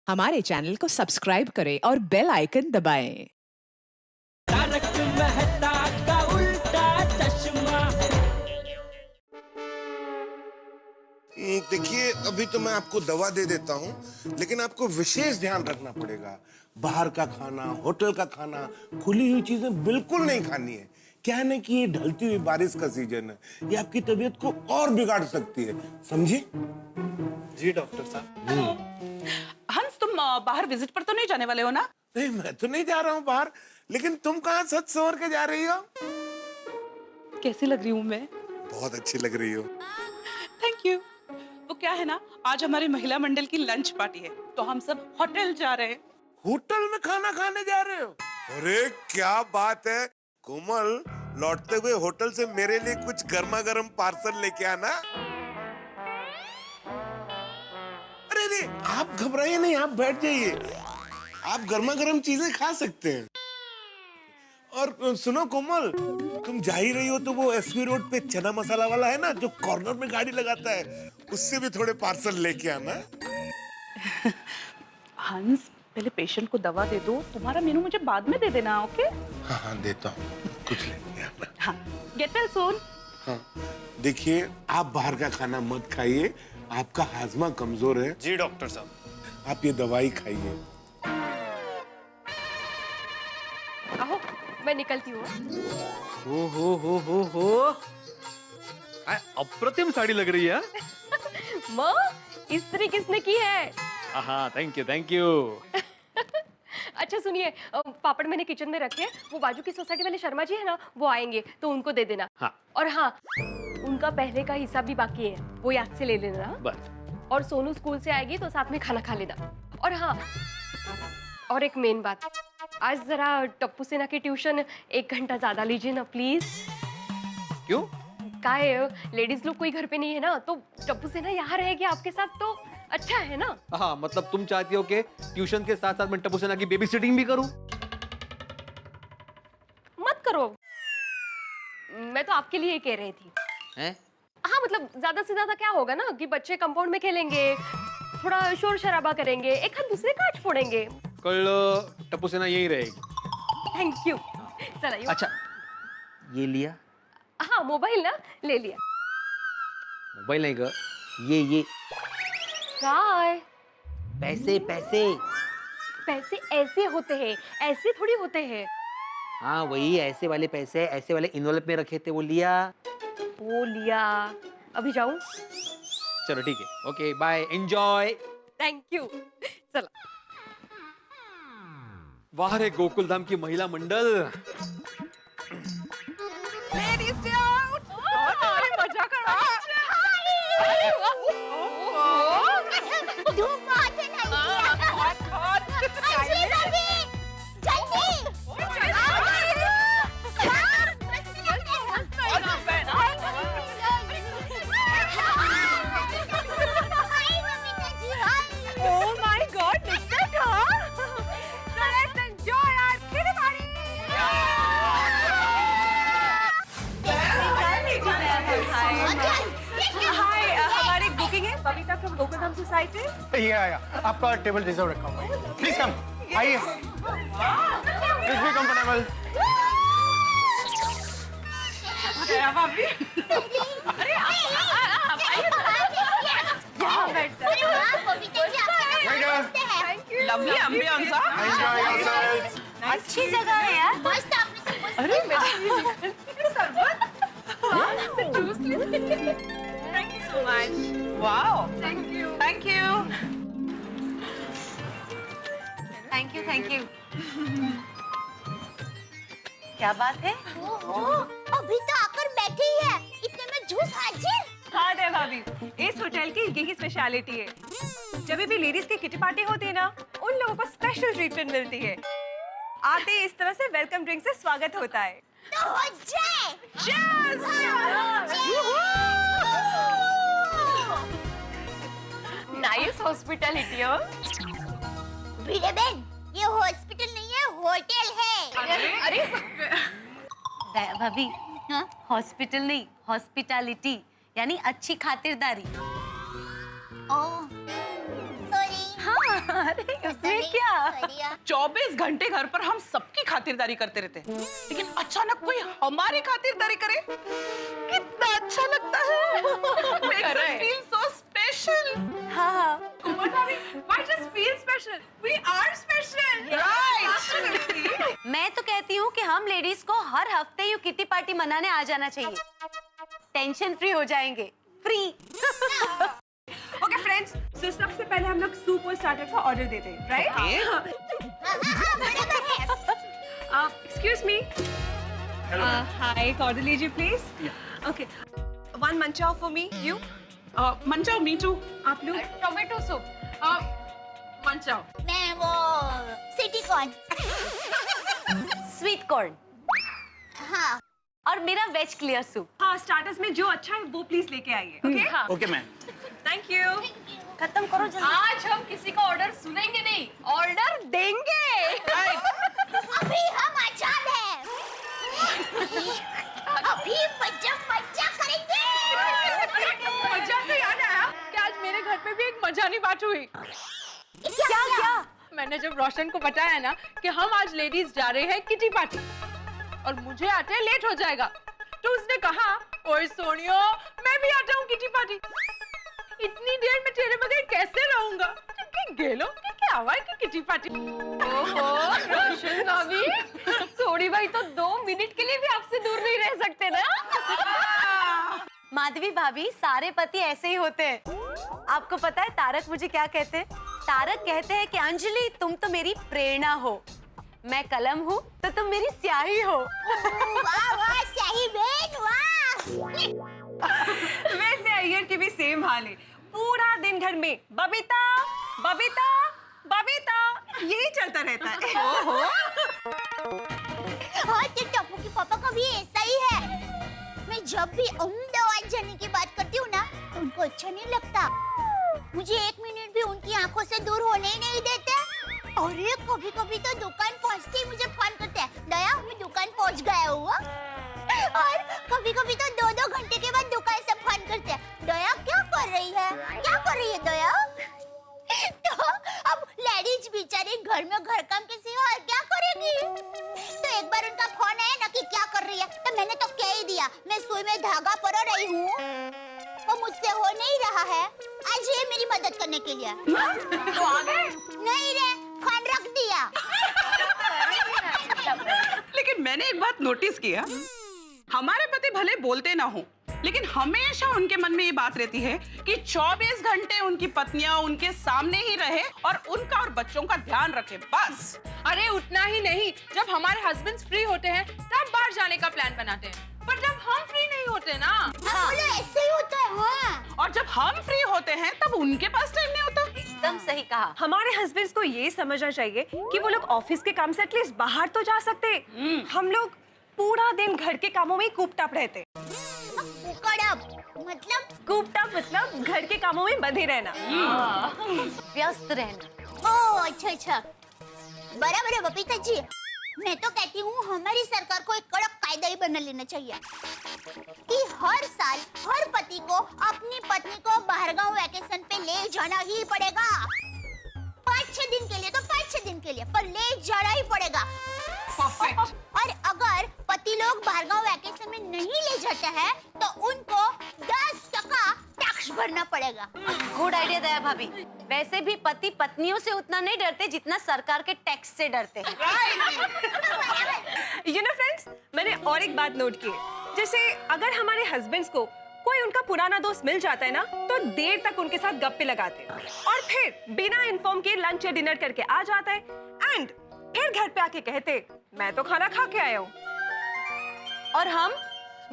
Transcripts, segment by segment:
हमारे चैनल को सब्सक्राइब करें और बेल आइकन दबाएं। तारक मेहता का उल्टा चश्मा। देखिए, अभी तो मैं आपको दवा दे देता हूँ, लेकिन आपको विशेष ध्यान रखना पड़ेगा। बाहर का खाना, होटल का खाना, खुली हुई चीजें बिल्कुल नहीं खानी है। क्या है ना कि ये ढलती हुई बारिश का सीजन है, ये आपकी तबीयत को और बिगाड़ सकती है, समझे? जी डॉक्टर साहब। हंस, तुम बाहर विजिट पर तो नहीं जाने वाले हो ना? नहीं, मैं तो नहीं जा रहा हूँ बाहर, लेकिन तुम कहाँ सच संवर के जा रही हो? कैसी लग रही हूँ मैं? बहुत अच्छी लग रही हो। Thank you. वो क्या है ना, आज हमारी महिला मंडल की लंच पार्टी है, तो हम सब होटल जा रहे हैं। होटल में खाना खाने जा रहे हो? अरे क्या बात है कोमल, लौटते हुए होटल से मेरे लिए कुछ गर्मा गर्म पार्सल लेके आना। अरे नहीं, आप घबराइए नहीं, आप बैठ जाइए, आप गर्मा गर्म चीजें खा सकते हैं। और सुनो कोमल, तुम जा ही रही हो तो वो एसवी रोड पे चना मसाला वाला है ना, जो कॉर्नर में गाड़ी लगाता है, उससे भी थोड़े पार्सल लेके आना। हंस, पहले पेशेंट को दवा दे दो, तुम्हारा मेनू मुझे बाद में दे देना, ओके? हाँ हाँ देता हूँ, कुछ लेके आना। हाँ, गेट वेल सून। हाँ, देखिए आप बाहर का खाना मत खाइए, आपका हाजमा कमजोर है। जी डॉक्टर साहब। आप ये दवाई खाइए। आओ, मैं निकलती हूँ। हो अप्रतिम साड़ी लग रही है। माँ, इस्त्री किसने की है? हाँ, थैंक यू। अच्छा सुनिए, पापड़ मैंने किचन में रखे, वो बाजू की सोसाइटी वाले शर्मा जी है ना, वो आएंगे तो उनको दे देना। हाँ। और हाँ, उनका पहले का हिसाब भी बाकी है, वो याद से ले लेना। बस। और सोनू स्कूल से आएगी तो साथ में खाना खा लेना। और हाँ, और एक मेन बात, आज जरा टप्पू सेना की ट्यूशन 1 घंटा ज्यादा लीजिए ना प्लीज। क्यों? क्या है, लेडीज लोग कोई घर पे नहीं है ना, तो टप्पू सेना यहाँ रहेगी आपके साथ तो अच्छा है ना। हाँ, मतलब तुम चाहती हो कि ट्यूशन के साथ साथ मैं टप्पू सेना की बेबी सिटिंग भी करूं? मत करो, मैं तो आपके लिए ही कह रही थी। हैं? हाँ, मतलब ज्यादा से ज्यादा क्या होगा ना कि बच्चे कंपाउंड में खेलेंगे, थोड़ा शोर शराबा करेंगे, एक हाथ दूसरे का फोड़ेंगे। कल टप्पू सेना यही रहेगी। Thank you. चला यू। अच्छा, ये लिया? हाँ, मोबाइल ना ले लिया। मोबाइल नहीं ग, ये काय? पैसे। पैसे ऐसे होते हैं, ऐसे थोड़ी होते हैं। हाँ, वही ऐसे वाले पैसे, ऐसे वाले इन्वॉल्व में रखे थे, वो लिया। वो लिया। अभी जाऊं? चलो ठीक है, okay bye, enjoy. Thank you. चला। वाह रे गोकुल धाम की महिला मंडल। Ladies day out. मजा करो। धूप बहुत है बबीता फ्रॉम गोकुल धाम सोसाइटी। आपका टेबल रिजर्व रखा हुआ है। प्लीज कम, आइए। Please be comfortable. Lovely ambience. Enjoy yourself. अच्छी जगह है यार, मस्त आपने। अरे मेरा शरबत। जूस ले। Thank you so much. Wow, thank you. क्या बात है? अभी तो आकर बैठी ही है, इतने में जूस हाजिर। हाँ दे भाभी, इस होटल की यही स्पेशलिटी है। जब भी लेडीज की किटी पार्टी होती है ना, उन लोगों को स्पेशल ट्रीटमेंट मिलती है। आते ही इस तरह से वेलकम ड्रिंक से स्वागत होता है। तो हो जाए। Nice hospitality. वीरे बहन, ये हॉस्पिटल नहीं है, होटल है। अरे भाभी, हॉस्पिटल नहीं, हॉस्पिटैलिटी यानी अच्छी खातिरदारी। ओह, सॉरी। हाँ अरे उसमें क्या? 24 घंटे घर पर हम सबकी खातिरदारी करते रहते हैं, लेकिन अचानक कोई हमारी खातिरदारी करे, कितना अच्छा लगता है। Makes us feel so special. हाँ। Why just feel special? We are special. Right. मैं तो कहती हूँ कि हम लेडीज को हर हफ्ते यूँ किटी पार्टी मनाने आ जाना चाहिए। टेंशन फ्री हो जाएंगे। फ्री। Okay friends, so सबसे पहले हम लोग सूप और स्टार्टर का ऑर्डर देते हैं, right? Excuse me. Hi, order लीजिए please. Okay. One manchao for me. You? Manchow, me too. आप लोग? Tomato soup. मंचाओ। मैं वो सिटी कॉर्न, स्वीट कॉर्न, हाँ, और मेरा वेज क्लियर सूप। हाँ, स्टार्टर्स में जो अच्छा है वो प्लीज लेके आइए, ओके? हाँ। Okay ma'am. Thank you. खत्म करो जल्दी। आज हम किसी का ऑर्डर सुनेंगे नहीं, ऑर्डर देंगे। अभी हम आजाद हैं। अभी मजा करेंगे। मजा से याद आया कि आज मेरे घर पे भी एक मजानी बात हुई। क्या? मैंने जब रोशन को बताया ना कि हम आज लेडीज जा रहे हैं किटी पार्टी और मुझे आते लेट हो जाएगा, तो उसने कहा, ओए सोनियो, मैं भी आता हूँ किटी पार्टी। इतनी देर में तेरे बगैर कैसे रहूंगा? गेलो क्या हुआ कि किटी पार्टी? ओहो रोशन भाभी, सोनी भाई तो 2 मिनट के लिए भी आपसे दूर नहीं रह सकते ना। माधवी भाभी, सारे पति ऐसे ही होते हैं। आपको पता है तारक मुझे क्या कहते हैं? तारक कहते हैं कि अंजलि तुम तो मेरी प्रेरणा हो, मैं कलम हूँ तो तुम मेरी स्याही हो। वाह वाह स्याही बहन वाह। वैसे अय्यर की भी सेम हाल है। पूरा दिन घर में बबीता बबीता बबीता यही चलता रहता है। ओहो। हाँ, तो टप्पू की पापा का भी ऐसा ही है। मैं जब भी अहमदाबाद जाने की बात करती हूँ ना, तो उनको अच्छा नहीं लगता। मुझे 1 मिनट भी उनकी आंखों से दूर होने ही नहीं देते। अरे कभी कभी तो दुकान पहुँचते ही मुझे फोन करते हैं, दया मैं दुकान पहुँच गया हूँ। और कभी कभी तो 2-2 घंटे के बाद दुकान से फोन करते हैं, दया क्या कर रही है? क्या कर रही है दया? तो अब लेडीज बेचारी घर में घर काम के सिवा और क्या करेगी? तो एक बार उनका फोन आया ना कि क्या कर रही है, तो मैंने तो कह ही दिया, मैं सुई में धागा परो रही हूँ, वो मुझसे हो नहीं रहा है, आज ये मेरी मदद करने के लिए। तो आ गए? नहीं रे, फोन रख दिया। लेकिन मैंने एक बात नोटिस किया, हमारे पति भले बोलते ना हो, लेकिन हमेशा उनके मन में ये बात रहती है कि 24 घंटे उनकी पत्नियां उनके सामने ही रहे और उनका और बच्चों का ध्यान रखे, बस। अरे उतना ही नहीं, जब हमारे हस्बैंड्स फ्री होते हैं तब बाहर जाने का प्लान बनाते हैं, पर जब हम फ्री नहीं होते ना, हाँ, ऐसे ही होता है। हाँ। और जब हम फ्री होते हैं तब उनके पास टाइम नहीं होता। एकदम सही कहा। हमारे हस्बैंड्स को ये समझना चाहिए कि वो लोग ऑफिस के काम से एटलीस्ट बाहर तो जा सकते। हम लोग पूरा दिन घर के कामों में कूप्ड अप रहते। कूप्ड अप मतलब घर के कामों में बंधे रहना, व्यस्त रहना। ओह अच्छा, बराबर है बबीता जी। मैं तो कहती हूँ हमारी सरकार को एक कड़क कायदा ही बना लेना चाहिए कि हर साल हर पति को अपनी पत्नी को बाहरगांव वैकेशन पे ले जाना ही पड़ेगा। 5-6 दिन के लिए तो 5-6 दिन के लिए, पर ले जाना ही पड़ेगा। और अगर पति लोग बाहरगांव वैकेशन में नहीं ले जाते हैं तो उनको 10% टैक्स भरना पड़ेगा। गुड आइडिया दया भाभी। वैसे भी पति पत्नियों से उतना नहीं डरते जितना सरकार के टैक्स से डरते हैं। You know फ्रेंड्स, मैंने और एक बात नोट की है, जैसे अगर हमारे हस्बैंड्स को कोई उनका पुराना दोस्त मिल जाता है ना, तो देर तक उनके साथ गप्पे लगाते हैं और फिर बिना इन्फॉर्म के लंच या डिनर करके आ जाता है एंड फिर घर पे आके कहते, मैं तो खाना खा के आया हूँ। और हम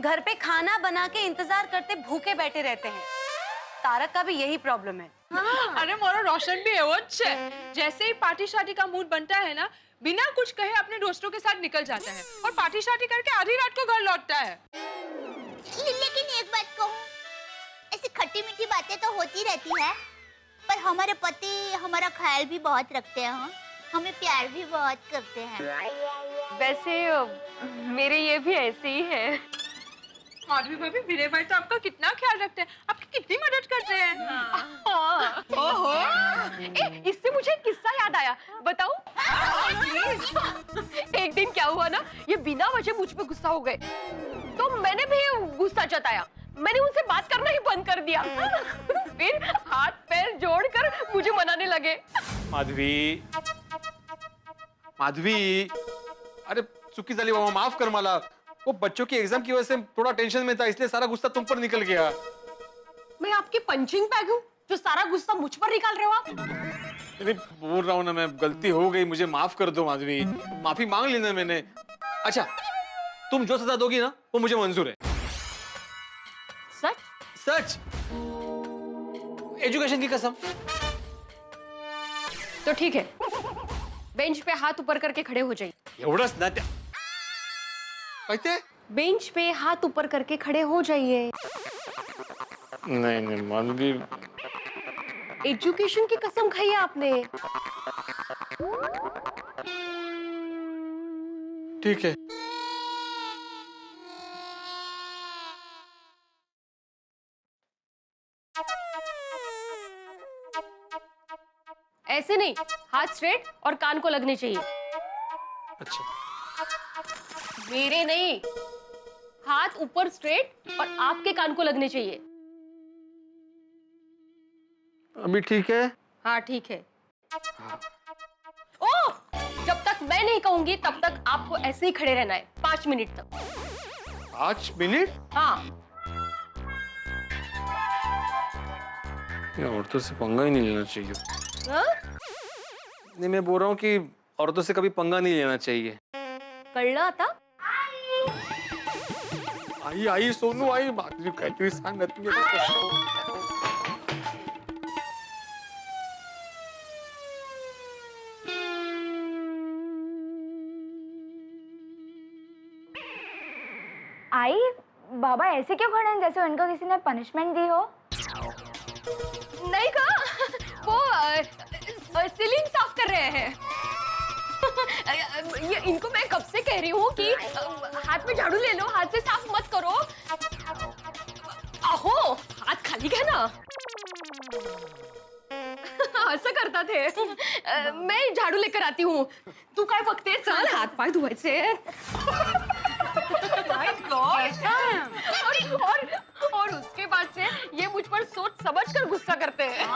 घर पे खाना बना के इंतजार करते भूखे बैठे रहते हैं। तारक का भी यही प्रॉब्लम है। हाँ। अरे मोरा रोशन भी है वो अच्छे, जैसे ही पार्टी शादी का मूड बनता है ना, बिना कुछ कहे अपने दोस्तों के साथ निकल जाता है और पार्टी शादी करके आधी रात को घर लौटता है। लेकिन एक बात कहूँ, ऐसी खट्टी मीठी बातें तो होती रहती है, पर हमारे पति हमारा ख्याल भी बहुत रखते हैं। हाँ? हमें प्यार भी बहुत करते हैं। वैसे मेरे ये भी ऐसे ही है। माधवी भाभी, भिड़े भाई तो आपका कितना ख्याल रखते हैं, आपकी कितनी मदद करते हैं। हाँ। ओहो, इससे मुझे एक किस्सा याद आया, बताऊं? एक दिन क्या हुआ ना, ये बिना वजह मुझ पे गुस्सा हो गए, तो मैंने भी गुस्सा जताया, मैंने उनसे बात करना ही बंद कर दिया। फिर हाथ पैर जोड़कर मुझे मनाने लगे। माधवी, माधवी, अरे चुकी झाली बाबा, माफ कर मला। वो बच्चों की एग्जाम की वजह से थोड़ा टेंशन में था, इसलिए सारा गुस्सा तुम पर निकल गया। मैं आपकी पंचिंग बैग हूँ जो सारा गुस्सा मुझ पर निकाल रहे हो आप? अरे बोल रहा हूँ ना मैं, गलती हो गई, मुझे माफ कर दो माधवी, माफी मांग लेना मैंने। अच्छा, तुम जो सजा दोगी ना वो मुझे मंजूर है। सच? सच, एजुकेशन की कसम। तो ठीक है, बेंच पे हाथ ऊपर करके खड़े हो जाइए। एवढंच ना त्या कहते? बेंच पे हाथ ऊपर करके खड़े हो जाइए। नहीं नहीं माधवी, एजुकेशन की कसम खाई है आपने। ठीक है। ऐसे नहीं, हाथ स्ट्रेट और कान को लगने चाहिए। अच्छा, मेरे नहीं, हाथ ऊपर स्ट्रेट और आपके कान को लगने चाहिए। अभी ठीक है? हाँ ठीक है। ओ, जब तक मैं नहीं कहूंगी तब तक आपको ऐसे ही खड़े रहना है 5 मिनट तक। 5 मिनट? हाँ। ये औरतों से पंगा ही नहीं लेना चाहिए। हाँ? नहीं, मैं बोल रहा हूँ कि औरतों से कभी पंगा नहीं लेना चाहिए। कळलं आता? आई आई सोनू आई, माधवी काहीतरी सांग ना तुम्ही आता कसं? आई, बाबा ऐसे क्यों खड़े हैं जैसे उनको किसी ने पनिशमेंट दी हो? नहीं कहा, वो सीलिंग साफ कर रहे हैं। ये इनको मैं कब से कह रही हूँ कि हाथ में झाड़ू ले लो, हाथ से साफ मत करो। अहो, हाथ खाली है ना। असं करतात हे। मैं झाड़ू लेकर आती हूँ, तू काय बघते? चल हाथ पाय धुवायचे। और उसके बाद से ये मुझ पर सोच समझकर गुस्सा करते हैं।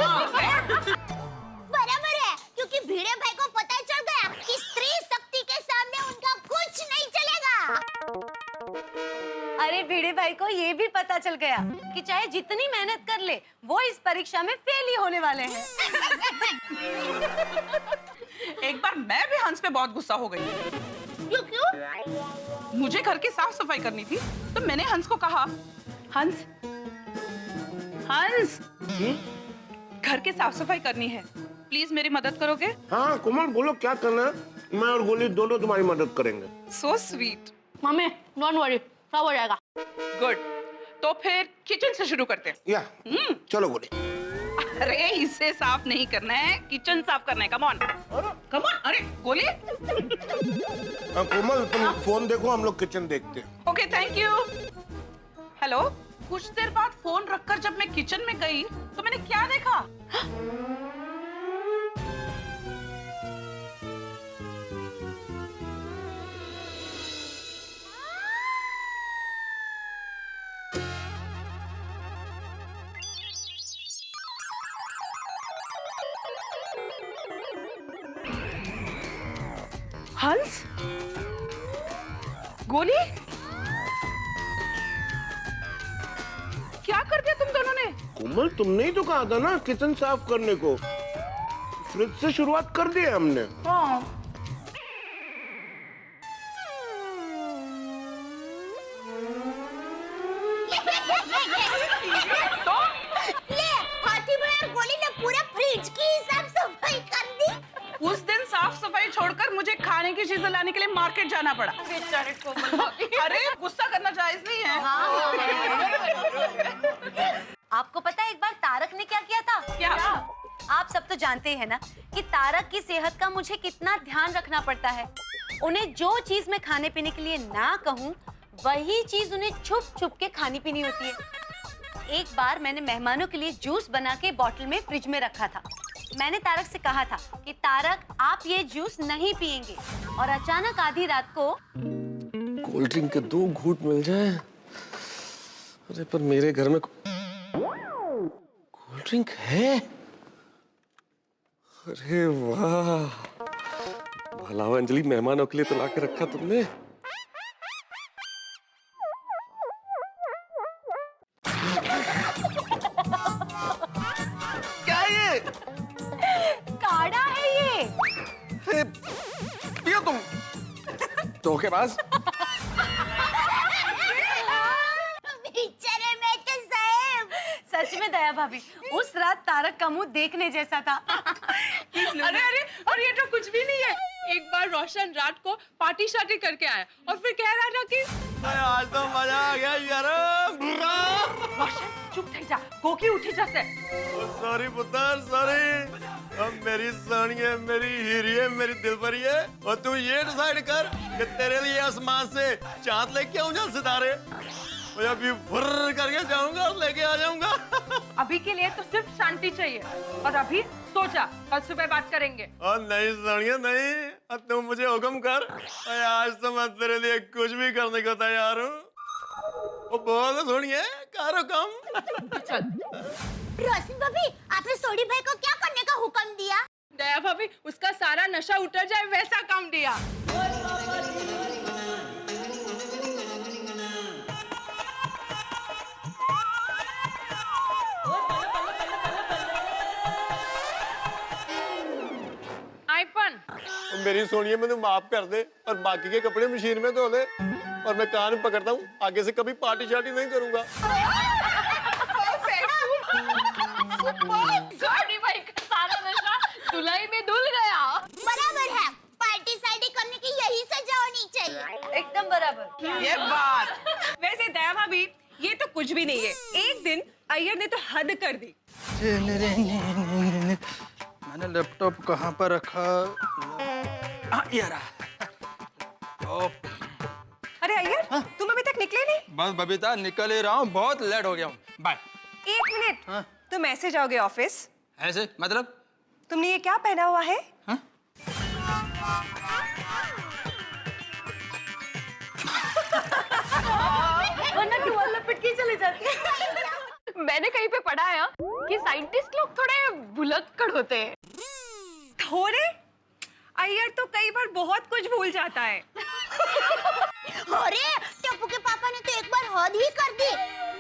बराबर है, क्योंकि भिड़े भाई को पता चल गया कि स्त्री शक्ति के सामने उनका कुछ नहीं चलेगा। अरे भिड़े भाई को ये भी पता चल गया कि चाहे जितनी मेहनत कर ले, वो इस परीक्षा में फेल ही होने वाले हैं। एक बार मैं भी हंस पे बहुत गुस्सा हो गई। क्यों? मुझे घर की साफ सफाई करनी थी, तो मैंने हंस को कहा, हंस हंस, घर की साफ सफाई करनी है, प्लीज मेरी मदद करोगे? हाँ कोमल बोलो क्या करना है, मैं और गोली दोनों तुम्हारी मदद करेंगे। So sweet. Mummy don't worry, सब हो जाएगा। गुड, तो फिर किचन से शुरू करते हैं। या चलो गोली। अरे इसे साफ नहीं करना है, किचन साफ करना है। Come on come on. अरे गोली। कोमल तुम फोन देखो, हम लोग किचन देखते हैं। Okay thank you. हेलो, कुछ देर बाद फोन रखकर जब मैं किचन में गई तो मैंने क्या देखा? हंस, गोली, क्या कर दिया तुम दोनों ने? कोमल तुमने ही तो कहा था ना किचन साफ करने को, फ्रिज से शुरुआत कर दी है हमने। हाँ। तो ले, हाथी भाई और गोली ने पूरा फ्रिज की साफ सफाई कर दी। उस दिन साफ सफाई छोड़कर मुझे खाने की चीजें लाने के लिए मार्केट जाना पड़ा। बेचारे कोमल भाभी। अरे गुस्सा करना जायज नहीं है। आपको पता है एक बार तारक ने क्या किया था? क्या? आप सब तो जानते हैं ना कि तारक की सेहत का मुझे कितना ध्यान रखना पड़ता है। उन्हें जो चीज मैं खाने पीने के लिए ना कहूँ वही चीज उन्हें छुप छुप के खानी पीनी होती है। एक बार मैंने मेहमानों के लिए जूस बना के बॉटल में फ्रिज में रखा था। मैंने तारक से कहा था कि तारक आप ये जूस नहीं पिएंगे, और अचानक आधी रात को कोल्ड ड्रिंक के 2 घूंट मिल जाए। अरे पर मेरे घर में कोल्ड ड्रिंक है। अरे वाह, भला अंजलि, मेहमानों के लिए तो लाके रखा तुमने। क्या ये? काढ़ा है ये। पियो तुम धोखेबाज। सच में दया भाभी, उस रात तारक का मुंह देखने जैसा था। अरे अरे, और ये तो कुछ भी नहीं है। एक बार रोशन रात को पार्टी शार्टी करके आया और फिर कह रहा था कि आज तो मजा आ गया यार। रोशन चुप थे जा, गोकी उठी जैसे। सॉरी पुत्र, सॉरी। अब मेरी सोनी है, मेरी हीरी है, मेरी दिलपरी है, और तू ये डिसाइड कर कि तेरे लिए आसमान से चांद लेके आऊं या सितारे। मैं अभी फुर्र करके जाऊंगा और लेके आ जाऊंगा। अभी के लिए तो सिर्फ शांति चाहिए, और अभी सो जा, कल सुबह बात करेंगे। और नहीं सोनिया नहीं, अब तुम मुझे हुक्म कर। आज तो मैं तेरे लिए कुछ भी करने को तैयार हूँ। वो बोल सोनिया, करो कम। रोशन भाभी, आपने सोडी भाई को क्या करने का हुक्म दिया? दया भाभी, उसका सारा नशा उतर जाए वैसा काम दिया। मेरी सोनिया, मुझे माफ कर दे और बाकी के कपड़े मशीन में धो दे, और मैं कान पकड़ता हूँ, आगे से कभी पार्टी शार्टी नहीं करूंगा। भाई का सारा नशा धुलाई में धुल गया। बराबर है, पार्टी शार्टी करने की यही सजा होनी चाहिए। एकदम बराबर। ये बात। वैसे दया भाभी, ये तो कुछ भी नहीं है। एक दिन अय्यर ने तो हद कर दी। मैंने लैपटॉप कहाँ पर रखा? ये रहा। अरे अय्यर, तुम अभी तक निकले नहीं? बस बबीता, निकल ही रहा हूँ, बहुत लेट हो गया हूँ। बाय। 1 मिनट। तुम ऐसे जाओगे ऑफिस? ऐसे मतलब? तुमने ये क्या पहना हुआ है? वरना टुवाल लपेट के चले जाते। मैंने कहीं पे पढ़ा है कि साइंटिस्ट लोग थोड़े भुलक्कड़ होते हैं। थोड़े? अय्यर तो कई बार बहुत कुछ भूल जाता है। अरे टप्पू के पापा ने तो एक बार हद ही कर दी।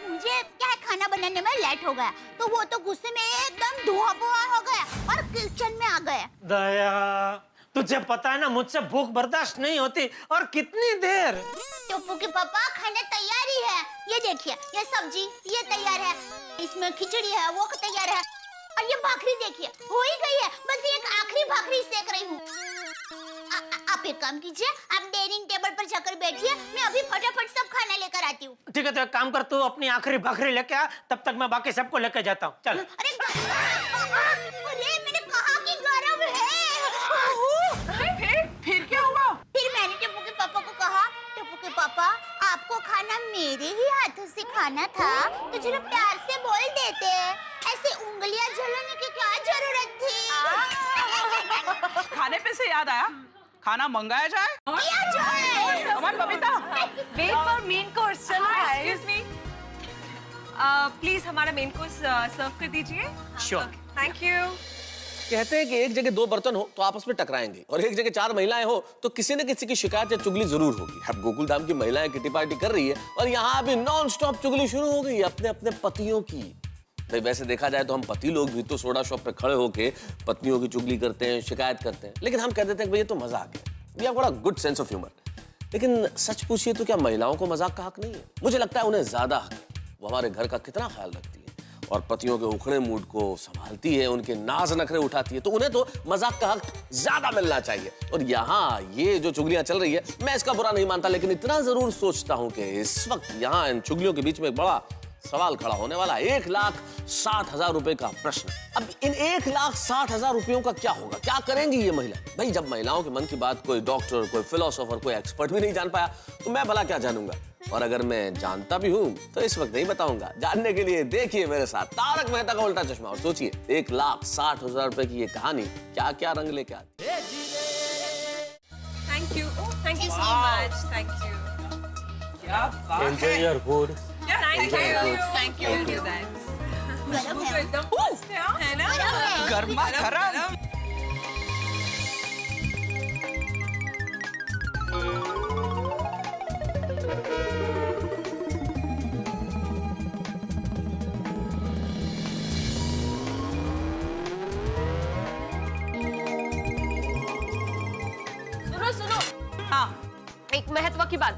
मुझे क्या है, खाना बनाने में लेट हो गया, तो वो तो गुस्से में एकदम धुआं हो गया और किचन में आ गया। दया, तुझे पता है ना, मुझसे भूख बर्दाश्त नहीं होती। और कितनी देर? टप्पू के पापा, खाना तैयार ही है। ये देखिए, ये सब्जी ये तैयार है, इसमें खिचड़ी है, वो तैयार है, और ये भाखरी देखिए हो ही गई है। बस एक आखिरी भाखरी सेक रही हूँ। आप एक काम कीजिए, आप डाइनिंग टेबल पर जाकर बैठिए, मैं अभी फटाफट सब खाना लेकर आती हूँ। ठीक है, तो एक काम कर, तू अपनी आखिरी भाखरी लेके आ, तब तक मैं बाकी सबको लेके जाता हूँ। चल। अरे मैंने कहा कि गरम है। फिर क्या हुआ? फिर मैंने टप्पू के पापा को कहा, टप्पू के पापा, आपको खाना मेरे ही हाथों से खाना था, तो चलो प्यार से बोल देते, ऐसे उंगलियां जलाने की क्या जरूरत थी? खाने पे से याद आया, खाना मंगाया जाए? Babita, wait for main course. चलो एक्सक्यूज मी, प्लीज हमारा मेन कोर्स सर्व कर दीजिए। श्योर। Thank you. कहते हैं कि एक जगह 2 बर्तन हो तो आपस में टकराएंगे, और एक जगह 4 महिलाएं हो तो किसी न किसी की शिकायत या चुगली जरूर होगी। अब गोकुलधाम की महिलाएं किटी पार्टी कर रही है, और यहाँ अभी नॉन स्टॉप चुगली शुरू हो गई अपने अपने पतियों की। भाई वैसे देखा जाए तो हम पति लोग भी तो सोडा शॉप पे खड़े होके पत्नियों की चुगली करते हैं, शिकायत करते हैं, लेकिन हम कह देते हैं भाई ये तो मजाक है, we have got a good sense of humour. लेकिन सच पूछिए तो क्या महिलाओं को मजाक का हक नहीं है? मुझे लगता है उन्हें ज्यादा हक है। वो हमारे घर का कितना ख्याल रखती है और पतियों के उखड़े मूड को संभालती है, उनके नाज नखरे उठाती है, तो उन्हें तो मजाक का हक ज्यादा मिलना चाहिए। और यहाँ ये जो चुगलियां चल रही है, मैं इसका बुरा नहीं मानता, लेकिन इतना जरूर सोचता हूं कि इस वक्त यहाँ इन चुगलियों के बीच में एक बड़ा सवाल खड़ा होने वाला है 1,60,000 रुपए का प्रश्न। अब इन 1,60,000 रुपयों का क्या होगा, क्या करेंगी ये महिला? भाई जब महिलाओं के मन की बात कोई डॉक्टर, कोई फिलोसोफर, कोई एक्सपर्ट भी नहीं जान पाया तो मैं भला क्या जानूंगा। और अगर मैं जानता भी हूं तो इस वक्त नहीं बताऊंगा। जानने के लिए देखिए मेरे साथ तारक मेहता का उल्टा चश्मा और सोचिए 1,60,000 रुपए की ये कहानी क्या क्या रंग लेके आती है। Thank you so much, thank you. Enjoy your food. Thank you गरम है। एकदम मस्त है ना, गर्मा गरम। सुनो हाँ, एक महत्व की बात।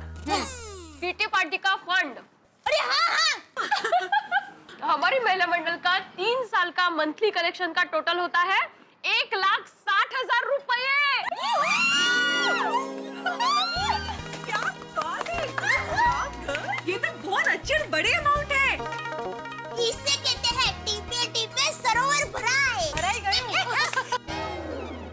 किटी पार्टी का फंड, अरे हाँ हमारी महिला मंडल का 3 साल का मंथली कलेक्शन का टोटल होता है 1,60,000 रुपये। क्या बात है, ये तो बहुत अच्छे बड़े अमाउंट है। इसे कहते हैं टीपे टीपे सरोवर भराए।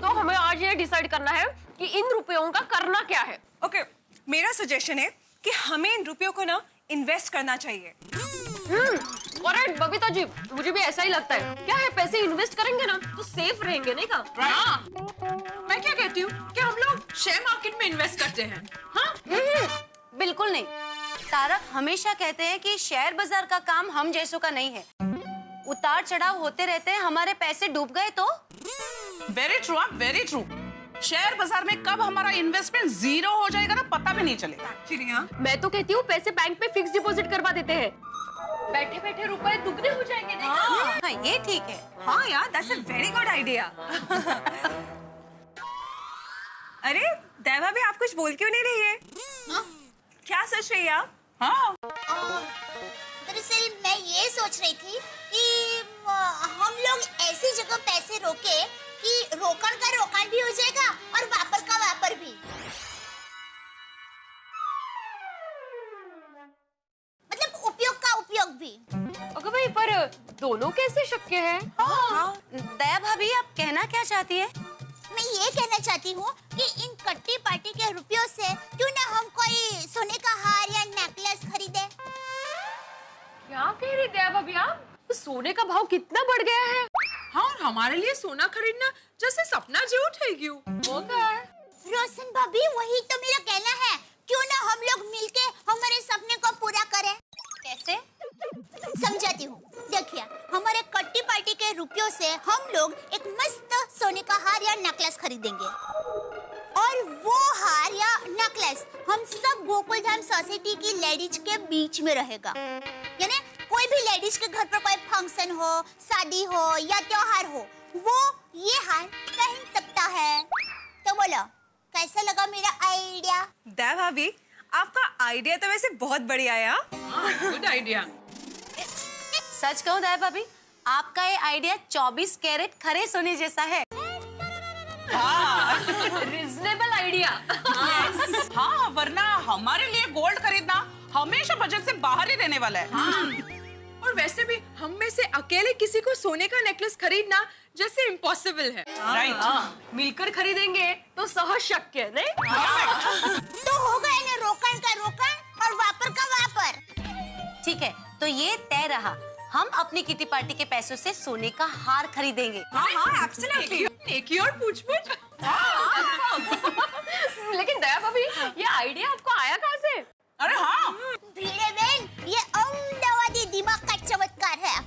तो हमें आज ये डिसाइड करना है कि इन रुपयों का करना क्या है। ओके, मेरा सजेशन है कि हमें इन रुपयों को ना इन्वेस्ट करना चाहिए। ऑलराइट बबीता जी, मुझे भी ऐसा ही लगता है। क्या है, पैसे इन्वेस्ट करेंगे ना तो सेफ रहेंगे, नहीं का? मैं क्या कहती हूँ कि हम लोग शेयर मार्केट में इन्वेस्ट करते हैं। हाँ? बिल्कुल नहीं। तारक हमेशा कहते हैं कि शेयर बाजार का काम हम जैसों का नहीं है। उतार चढ़ाव होते रहते हैं, हमारे पैसे डूब गए तो? Very true, very true. Share बाजार में कब हमारा इन्वेस्टमेंट जीरो हो जाएगा ना पता भी नहीं चलेगा। मैं तो कहती हूँ पैसे बैंक पे फिक्स डिपॉजिट करवा देते हैं, बैठे बैठे रुपए दुगने हो जाएंगे। हाँ, ये ठीक है। हाँ यार, that's a very good idea. अरे देवा भी, आप कुछ बोल क्यों नहीं रही है? क्या सोच रही है आप? हाँ, दरअसल मैं ये सोच रही थी कि हम लोग ऐसी जगह पैसे रोके कि रोकड़ का रोकड़ भी हो जाएगा और वापर का वापर भी। मतलब उपयोग का उपयोग भी। अगर भाई, पर दोनों कैसे शक्य है? हाँ। दया भाभी, आप कहना क्या चाहती है? मैं ये कहना चाहती हूँ कि इन कट्टी पार्टी के रुपयों से क्यों ना हम कोई सोने का हार या नेकलेस खरीदे। क्या कह रही दया भाभी आप? सोने का भाव कितना बढ़ गया है। हाँ, और हमारे लिए सोना खरीदना जैसे सपना झूठ है क्यों? वो क्या है? रोशन भाभी, वही तो मेरा कहना है। क्यों ना हम लोग मिलके हमारे सपने को पूरा करें। कैसे? समझाती हूँ। देखिए, हमारे कट्टी पार्टी के रुपयों से हम लोग एक मस्त सोने का हार या नेकलेस खरीदेंगे और वो हार या नेकलेस हम सब गोकुलधाम सोसाइटी की लेडीज के बीच में रहेगा। यानी कोई भी लेडीज के घर पर कोई फंक्शन हो, शादी हो या त्योहार हो, वो ये हार पहन सकता है। तो बोलो, कैसा लगा मेरा आइडिया? दया भाभी, आपका आइडिया तो वैसे बहुत बढ़िया है। Good idea. सच कहूँ दया भाभी, आपका ये आइडिया 24 कैरेट खरे सोने जैसा है। Reasonable idea. हाँ, वरना हमारे लिए गोल्ड खरीदना हमेशा बजट से बाहर ही रहने वाला है। और वैसे भी हम में से अकेले किसी को सोने का नेकलेस खरीदना जैसे इम्पॉसिबल है। राइट। मिलकर खरीदेंगे तो सहज शक्य, नहीं? तो हो गया ना रोकड़ का रोकड़ और वापर का वापर। ठीक है, तो ये तय रहा। हम अपनी किटी पार्टी के पैसों से सोने का हार खरीदेंगे। हाँ, एब्सोल्युटली। नेकी और पूछ-पूछ। लेकिन दया भाभी, ये आइडिया आपको आया कहाँ से? अरे हाँ, भीड़े बहन, ये अहमदाबादी दिमाग का चमत्कार है।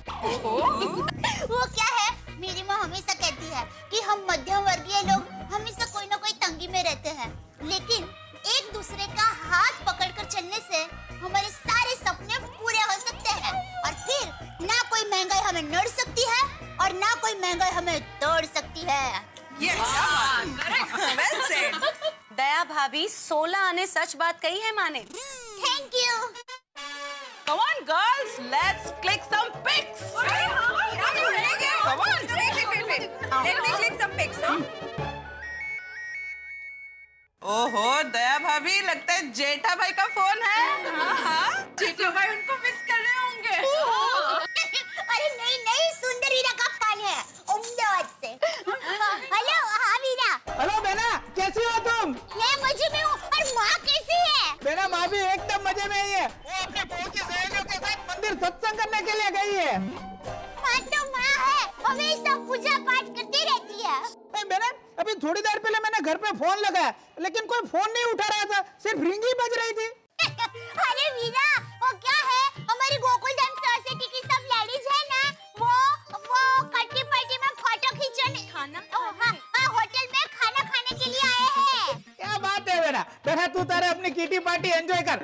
वो क्या है, मेरी माँ हमेशा कहती है कि हम मध्यम वर्गीय लोग हमेशा कोई ना कोई तंगी में रहते हैं, लेकिन एक दूसरे का हाथ पकड़कर चलने से हमारे सारे सपने पूरे हो सकते हैं और फिर ना कोई महंगाई हमें नड़ सकती है और ना कोई महंगाई हमें तोड़ सकती है। Well said. दया भाभी, 16 आने सच बात कही है माने। Thank you. come on girls, let's click some pics. Come on. Let me click some pics. ओहो दया भाभी, लगता है जेठा भाई का फोन है। जेठा भाई उनको मिस कर रहे होंगे। अरे नहीं, सुंदर वीरा का फैन है, अहमदाबाद से। हेलो, हाँ वीरा। हेलो बेना, कैसी हो तुम? मैं मजे में हूँ, और माँ कैसी है? बेना माँ भी एकदम मजे में ही है। वो अपने बहू की सहेलियों के साथ मंदिर सत्संग करने के लिए गई है। माँ तो माँ है, हमेशा पूजा पाठ करती रहती है। बेना, अभी थोड़ी देर पहले मैंने घर पे फोन लगाया, लेकिन कोई फोन नहीं उठा रहा था, सिर्फ रिंग ही बज रही थी। अरे वीरा, वो क्या है, हमारी गोकुल धाम सोसाइटी की सब लेडीज है ना, वो किटी पार्टी में फोटो खींचने होटल में खाना खाने के लिए आए हैं। क्या बात है बेना, तू तारे अपनी किटी पार्टी एंजॉय कर।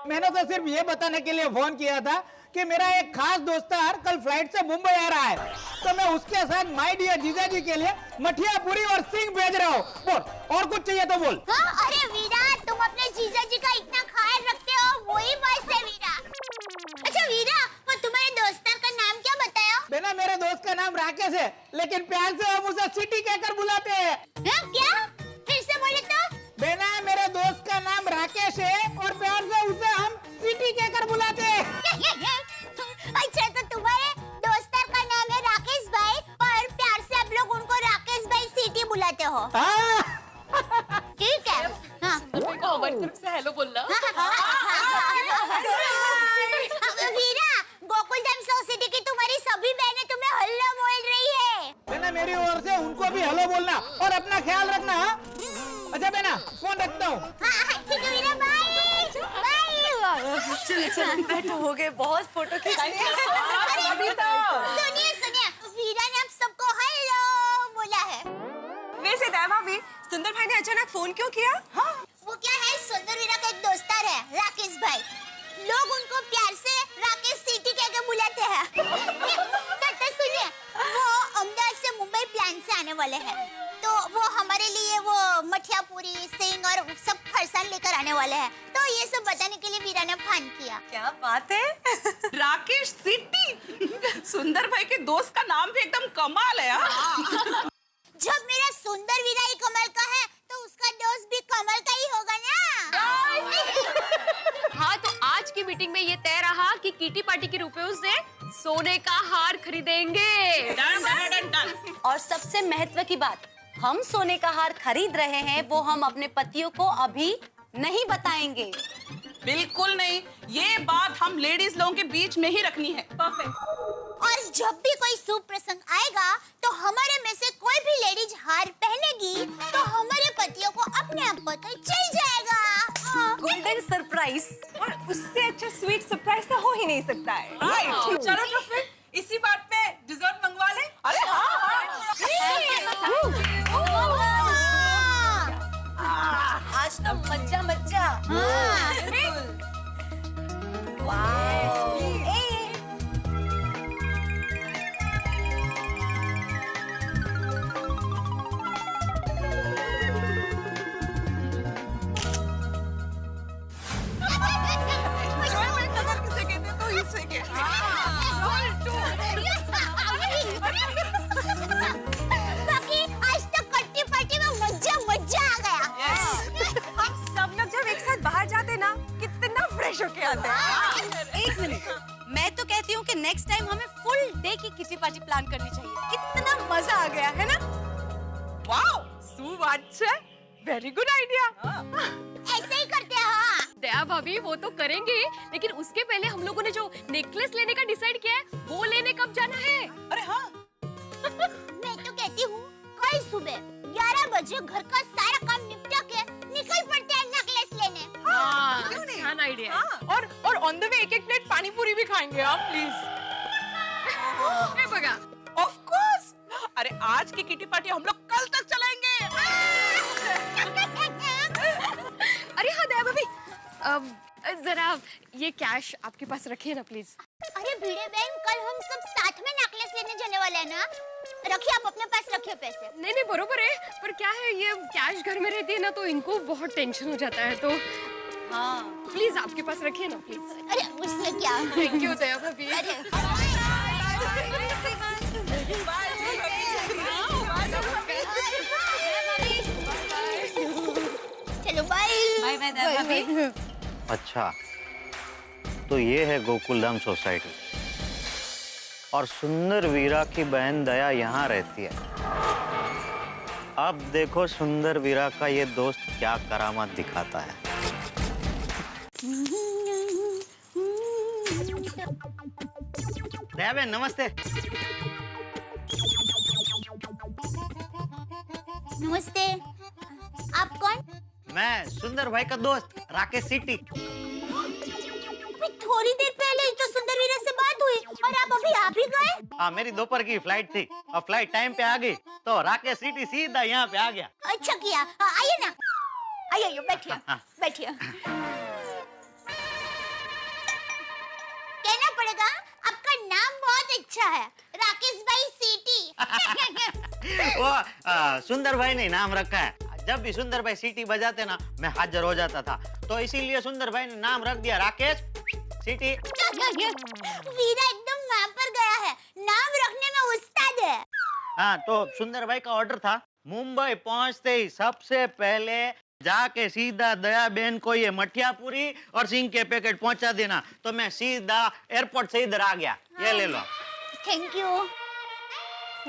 मैंने तो सिर्फ ये बताने के लिए फोन किया था कि मेरा एक खास दोस्तार कल फ्लाइट से मुंबई आ रहा है, तो मैं उसके साथ माय डियर जीजा जी के लिए मठिया पूरी और सिंह भेज रहा हूँ। बोल, और कुछ चाहिए तो बोल। हाँ, अरे वीरा, तुम अपने जीजा जी का इतना ख्याल रखते हो, वही बस है वीरा। अच्छा वीरा, वो तुम्हारे दोस्तार का नाम क्या बताया? बेना, मेरे दोस्त का नाम राकेश है, लेकिन प्यार से हम उसे सिटी कहकर बुलाते हैं। क्या? फिर से बोले तो? बेना, मेरे दोस्त का नाम राकेश है और प्यार से उसे हम सिटी कहकर बुलाते हैं। अच्छा, तो तुम्हारे दोस्तार का नाम है राकेश भाई, और प्यार से आप लोग उनको राकेश भाई सिटी बुलाते हो? ठीक है। हाँ, हमारी तरफ से हेलो बोलना। वीरा, गोकुल धाम सोसाइटी की तुम्हारी सभी बहनें तुम्हें हेलो बोल रही है। बेना, मेरी ओर से उनको भी हेलो बोलना और अपना ख्याल रखना। अच्छा बेना, फोन रखता हूँ। ठीक है वीरा, बाय। चलो बैठो, हो गए बहुत फोटो खींचने। सुनिए, वीरा ने आप सबको हेलो बोला है। वैसे दया भी सुंदर भाई ने अचानक फोन क्यों किया? हाँ, वो क्या है, सुंदर वीरा का एक दोस्तार है राकेश भाई, लोग उनको प्यार से राकेश सिटी कह के बुलाते हैं। तो सुनिए, वो अहमदाबाद से मुंबई प्लान से आने वाले हैं, तो वो हमारे लिए वो मठिया पूरी सिंह और सब फरसान लेकर आने वाले हैं, तो ये सब बताने के लिए वीरा ने फोन किया। क्या बात है। राकेश सिटी, सुंदर भाई के दोस्त का नाम भी एकदम कमाल है। जब मेरा सुंदर वीरा ही कमाल का है, तो उसका दोस्त भी कमाल का ही होगा ना। हाँ, तो आज की मीटिंग में ये तय रहा कि किटी पार्टी के रुपयों से सोने का हार खरीदेंगे। डन। और सबसे महत्व की बात, हम सोने का हार खरीद रहे हैं, वो हम अपने पतियों को अभी नहीं बताएंगे। बिल्कुल नहीं, ये बात हम लेडीज लोगों के बीच में ही रखनी है। और जब भी कोई शुभ प्रसंग आएगा, तो हमारे में से कोई भी लेडीज हार पहनेगी, तो हमारे पतियों को अपने आप पता चल जाएगा। गोल्डन सरप्राइज, और उससे अच्छा स्वीट सरप्राइज तो हो ही नहीं सकता है। चलो तो फिर इसी बात पे डिजर्ट मंगवा ले। अरे आज तो मज्जा। बाकी आज तो किटी पार्टी में मजा आ गया। हम सब लोग जब एक साथ बाहर जाते ना, कितना फ्रेश होके आते हैं। एक मिनट, मैं तो कहती हूँ कि नेक्स्ट टाइम हमें फुल डे की किटी पार्टी प्लान करनी चाहिए। कितना मजा आ गया है ना? वाओ, सुवाच्य, वेरी गुड आइडिया। ऐसे ही करते हैं। हाँ, दया भाभी वो तो करेंगे, लेकिन उसके पहले हम लोगों ने जो नेकलेस लेने का डिसाइड किया है, वो लेने कब जाना है? अरे हाँ, मैं तो कहती हूँ कल सुबह 11 बजे घर का सारा काम निपटा के निकल पड़ते हैं नेकलेस लेने। हाँ, अच्छा आइडिया। और ऑन द वे एक प्लेट पानी पूरी भी खाएंगे आप, प्लीज। Of course. अरे आज की किटी पार्टी हम लोग कल तक चलाएंगे। अरे हाँ दया भाभी, जरा ये कैश आपके पास रखिए ना प्लीज। अरे भिड़े बहन, कल हम सब साथ में नेकलेस लेने जाने वाले हैं ना, रखिए, आप अपने पास रखिए पैसे। नहीं बरोबर है, पर क्या है ये कैश घर में रहती है ना, तो इनको बहुत टेंशन हो जाता है, तो हाँ प्लीज आपके पास रखिए ना प्लीज। अरे उसमें क्या। थैंक यू दया भाभी। चलो बाय। बाय दया भाभी। अच्छा, तो ये है गोकुलधाम सोसाइटी और सुंदर वीरा की बहन दया यहाँ रहती है। अब देखो सुंदर वीरा का ये दोस्त क्या करामात दिखाता है। दया बहन नमस्ते। नमस्ते। आप कौन? मैं सुंदर भाई का दोस्त राकेश सिटी। थोड़ी देर पहले ही तो सुंदर वीरा से बात हुई और आप अभी आ भी गए? हाँ मेरी दोपहर की फ्लाइट थी और फ्लाइट टाइम पे आ गई तो राकेश सिटी सीधा यहाँ पे आ गया। अच्छा किया। आइए ना, आइए बैठिए बैठिए। कहना पड़ेगा आपका नाम बहुत अच्छा है, राकेश भाई सिटी। वो सुंदर भाई ने नाम रखा है। जब भी सुंदर भाई सीटी बजाते ना मैं हाजिर हो जाता था, तो इसीलिए सुंदर भाई ने नाम रख दिया राकेश सिटी। वीरा एकदम वहाँ पर गया है, नाम रखने में उस्ताद है। हाँ तो सुंदर भाई का ऑर्डर था मुंबई पहुंचते ही सबसे पहले जाके सीधा दया बहन को ये मठिया पूरी और सिंह के पैकेट पहुंचा देना। तो मैं सीधा एयरपोर्ट से इधर आ गया। ये ले लो। Thank you.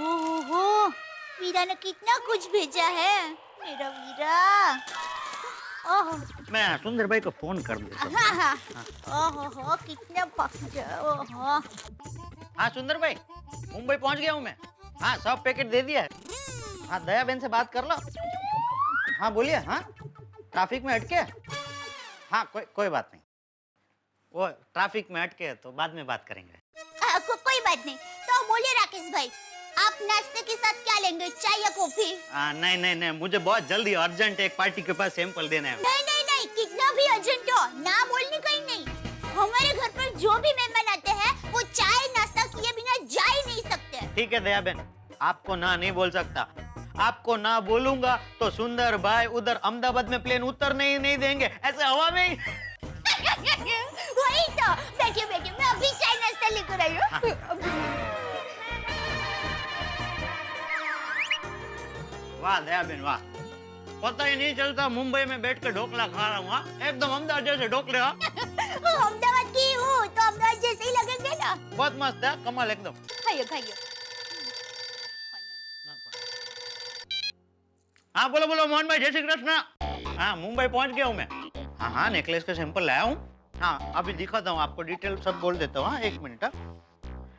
ओहो, वीरा ने कितना कुछ भेजा है मेरा वीरा। ओह मैं सुंदर भाई को फोन कर देता हूँ। हाँ। ओहो कितना ओहो। हाँ सुंदर भाई मुंबई पहुंच गया हूँ मैं। हाँ सब पैकेट दे दिया है। हाँ दया बहन से बात कर लो। हाँ बोलिए। हाँ ट्रैफिक में अटके? हाँ कोई बात नहीं, वो ट्रैफिक में अटके तो बाद में बात करेंगे। कोई बात नहीं। तो बोलिए राकेश भाई, आप नाश्ते के साथ क्या लेंगे, चाय या कॉफी? नहीं मुझे बहुत जल्दी अर्जेंट एक पार्टी के पास सैंपल देना है। नहीं कितना भी अर्जेंट हो ना बोलने कहीं नहीं। हमारे घर पर जो भी मेहमान आते हैं वो चाय नाश्ता किए बिना जा ही नहीं सकते। ठीक है दया बहन, आपको ना नहीं बोल सकता। आपको ना बोलूंगा तो सुंदर भाई उधर अहमदाबाद में प्लेन उतरने ही नहीं देंगे, ऐसे हवा में ही। वही तो। बैठिए मैं अभी चाय नाश्ता लेकर आई हूँ। वाह दया बहन वाह, पता ही नहीं चलता मुंबई में बैठ के ढोकला खा रहा हूँ। एकदम अहमदाबाद जैसे ढोकले। अहमदाबाद की हूँ तो अहमदाबाद जैसे ही लगेंगे ना। बहुत मस्त है, कमाल एकदम। खाइए। हाँ बोलो मोहन भाई, जय श्री कृष्ण। हाँ मुंबई पहुंच गया हूँ मैं। हाँ नेकलेस का सैंपल लाया हूँ। हाँ अभी दिखाता हूँ आपको, डिटेल सब बोल देता हूँ। एक मिनट।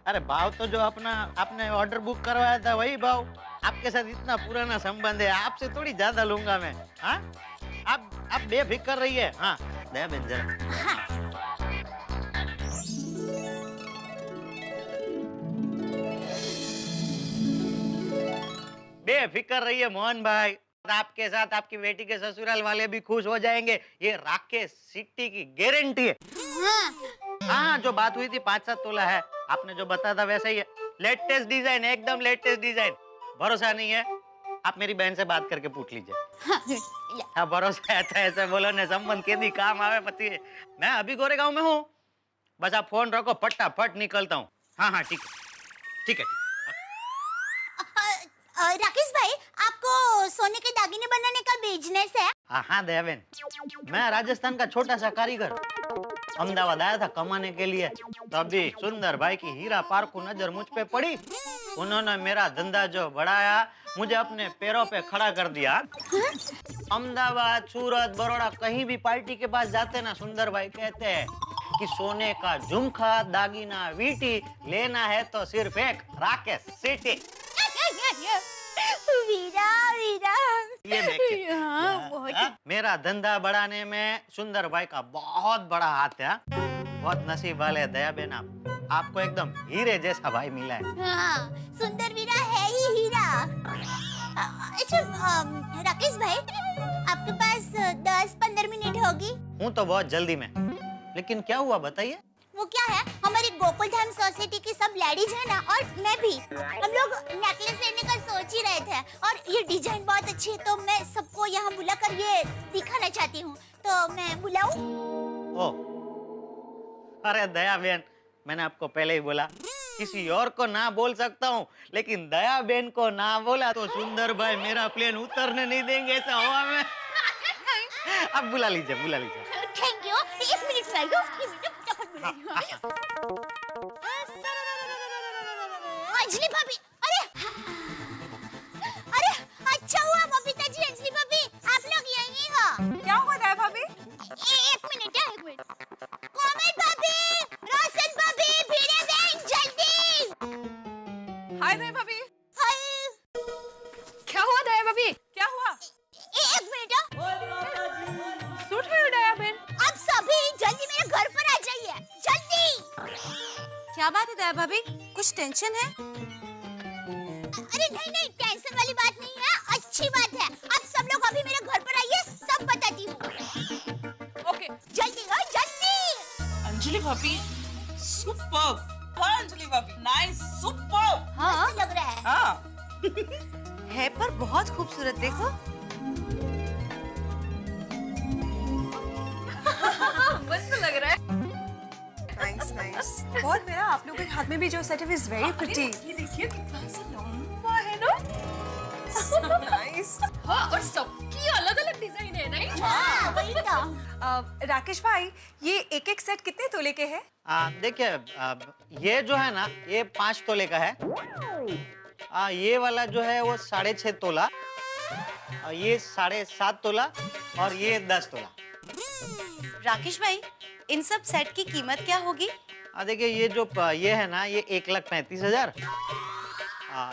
अरे भाव तो जो आपने ऑर्डर बुक करवाया था वही भाव। आपके साथ इतना पुराना संबंध है, आपसे थोड़ी ज्यादा लूंगा मैं। हाँ आप बेफिक्र रहिए। हाँ दया बहन जरा। बेफिक्र रहिए मोहन भाई, आपके साथ आपकी बेटी के ससुराल वाले भी खुश हो जाएंगे, ये राकेश सिटी की गारंटी है। हाँ जो बात हुई थी 5-7 तोला है, आपने जो बताया था वैसा ही है। लेटेस्ट डिजाइन, एकदम लेटेस्ट डिजाइन। भरोसा नहीं है आप मेरी बहन से बात करके पूछ लीजिए। हाँ भरोसा है तो ऐसे बोलो ने संबंध के दी काम आवे पति है। मैं अभी गोरेगांव में हूँ, बस आप फोन रखो, फटाफट निकलता हूँ। हाँ ठीक है। राकेश भाई, आपको सोने के दागिने बनाने का बिजनेस है? हाँ दया बहन, मैं राजस्थान का छोटा सा कारीगर अहमदाबाद आया था कमाने के लिए। तभी सुंदर भाई की हीरा पार्क को नजर मुझ पे पड़ी। उन्होंने मेरा धंधा जो बढ़ाया, मुझे अपने पैरों पे खड़ा कर दिया। अहमदाबाद, सूरत, बड़ौदा कहीं भी पार्टी के पास जाते ना, सुंदर भाई कहते हैं कि सोने का झुमका, दागिना, वीटी लेना है तो सिर्फ एक राकेश सिटी। वीरा ये देखिए। बहुत मेरा धंधा बढ़ाने में सुंदर भाई का बहुत बड़ा हाथ है। बहुत नसीब वाले दया बहन, आपको एकदम हीरे जैसा भाई मिला है। हाँ, सुंदर वीरा है ही हीरा। अच्छा राकेश भाई, आपके पास 10-15 मिनट होगी? हूँ तो बहुत जल्दी में, लेकिन क्या हुआ बताइए। वो क्या है, हमारी गोकुलधाम सोसाइटी की सब लेडीज है ना, और मैं भी, हम लोग नेकलेस लेने का सोच ही रहे थे। और ये डिजाइन बहुत अच्छी है, तो मैं सबको यहाँ बुलाकर ये दिखाना चाहती हूँ। तो मैं बुलाऊं? ओ, अरे दया बहन, मैंने आपको पहले ही बोला किसी और को ना बोल सकता हूँ, लेकिन दया बहन को ना बोला तो सुंदर भाई मेरा प्लेन उतरने नहीं देंगे ऐसा हवा में। अब बुला लीजिए। Thank you. 1 मिनट में आइयो, 1 मिनट फटाफट अंजलि भाभी, अरे अरे अच्छा हुआ बबीता जी, अंजलि भाभी आप लोग यहीं हो। क्या हुआ दया भाभी? एक मिनट। कोमल भाभी, रोशन भाभी, भीड़े बहन जल्दी। हाय दया भाभी। हाय। क्या हुआ दया भाभी? क्या हुआ? एक मिनट। सूट है दया बहन। आप सभी जल्दी मेरे घर पर आ जाइए, जल्दी। क्या बात है दया भाभी, कुछ टेंशन है? अरे नहीं, टेंशन वाली बात नहीं है, अच्छी बात है। आप सब लोग अभी मेरे घर पर आइए, सब बताती हूँ। ओके, जल्दी जल्दी। अंजलि भाभी सुपर्ब। हाँ अंजलि भाभी, नाइस, सुपर्ब। हाँ लग रहा है। हाँ है पर बहुत खूबसूरत, देखो। मस्त लग रहा है। Nice nice. बहुत मेरा आप लोगों के हाथ में भी जो सेट है इज वेरी प्रिटी। ये देखिए कितना सा लंबा है ना। नाइस। हाँ, और सबकी अलग-अलग डिजाइन है, नहीं? हाँ, वही तो। राकेश भाई, ये एक एक सेट कितने तोले के हैं? देखिए, ये जो है ना, ये 5 तोले का है। ये वाला जो है वो 6.5 तोला, ये 7.5 तोला और ये 10 तोला। राकेश भाई, इन सब सेट की कीमत क्या होगी? देखिए, ये है ना, ये 1,35,000।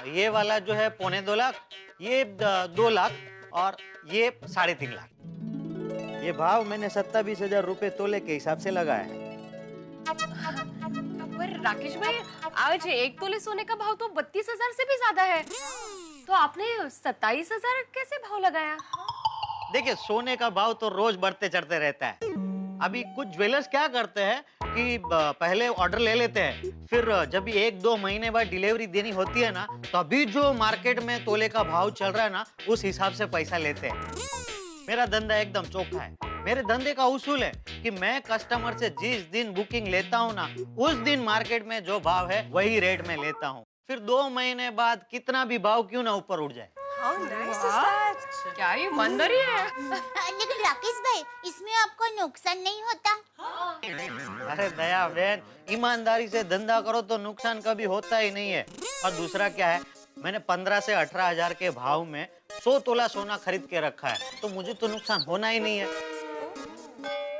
ये वाला जो है 2.25 लाख, ये 2 लाख और ये 3.5 लाख। ये भाव मैंने 27,000 रुपए तोले के हिसाब से लगाया है। पर राकेश भाई, आज 1 तोले सोने का भाव तो 32,000 से भी ज्यादा है, तो आपने 27,000 कैसे भाव लगाया? देखिए, सोने का भाव तो रोज बढ़ते चढ़ते रहता है। अभी कुछ ज्वेलर्स क्या करते हैं कि पहले ऑर्डर ले लेते हैं, फिर जब 1-2 महीने बाद डिलीवरी देनी होती है ना, तभी जो मार्केट में तोले का भाव चल रहा है ना, उस हिसाब से पैसा लेते हैं। मेरा धंधा एकदम चोखा है। मेरे धंधे का उसूल है कि मैं कस्टमर से जिस दिन बुकिंग लेता हूँ ना, उस दिन मार्केट में जो भाव है वही रेट में लेता हूँ। फिर 2 महीने बाद कितना भी भाव क्यों ना ऊपर उठ जाए। How nice is that? क्या ये ईमानदारी है? लेकिन राकेश भाई, इसमें आपको नुकसान नहीं होता? अरे दया बहन, ईमानदारी से धंधा करो तो नुकसान कभी होता ही नहीं है। और दूसरा क्या है, मैंने 15 से 18,000 के भाव में 100 तोला सोना खरीद के रखा है, तो मुझे तो नुकसान होना ही नहीं है।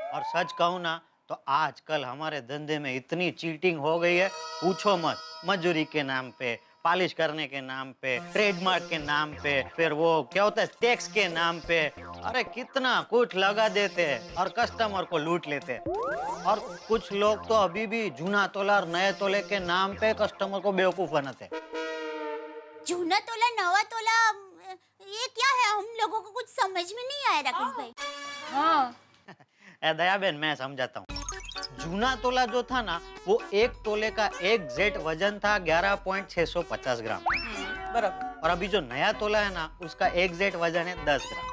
और सच कहूँ ना, तो आजकल हमारे धंधे में इतनी चीटिंग हो गई है, पूछो मत। मजदूरी के नाम पे, पॉलिश करने के नाम पे, ट्रेडमार्क के नाम पे, फिर वो क्या होता है टैक्स के नाम पे, अरे कितना कुछ लगा देते हैं और कस्टमर को लूट लेते हैं। और कुछ लोग तो अभी भी जूना तोला और नए तोले के नाम पे कस्टमर को बेवकूफ बनाते हैं। जूना तोला, नवा तोला, ये क्या है? हम लोगों को कुछ समझ में नहीं आया राकेश भाई। हाँ। दया बहन, मैं समझाता हूँ। जूना तोला जो था ना, वो 1 तोले का एग्जैक्ट वजन था 11.650 ग्राम बराबर। और अभी जो नया तोला है ना, उसका एग्जैक्ट वजन है 10 ग्राम।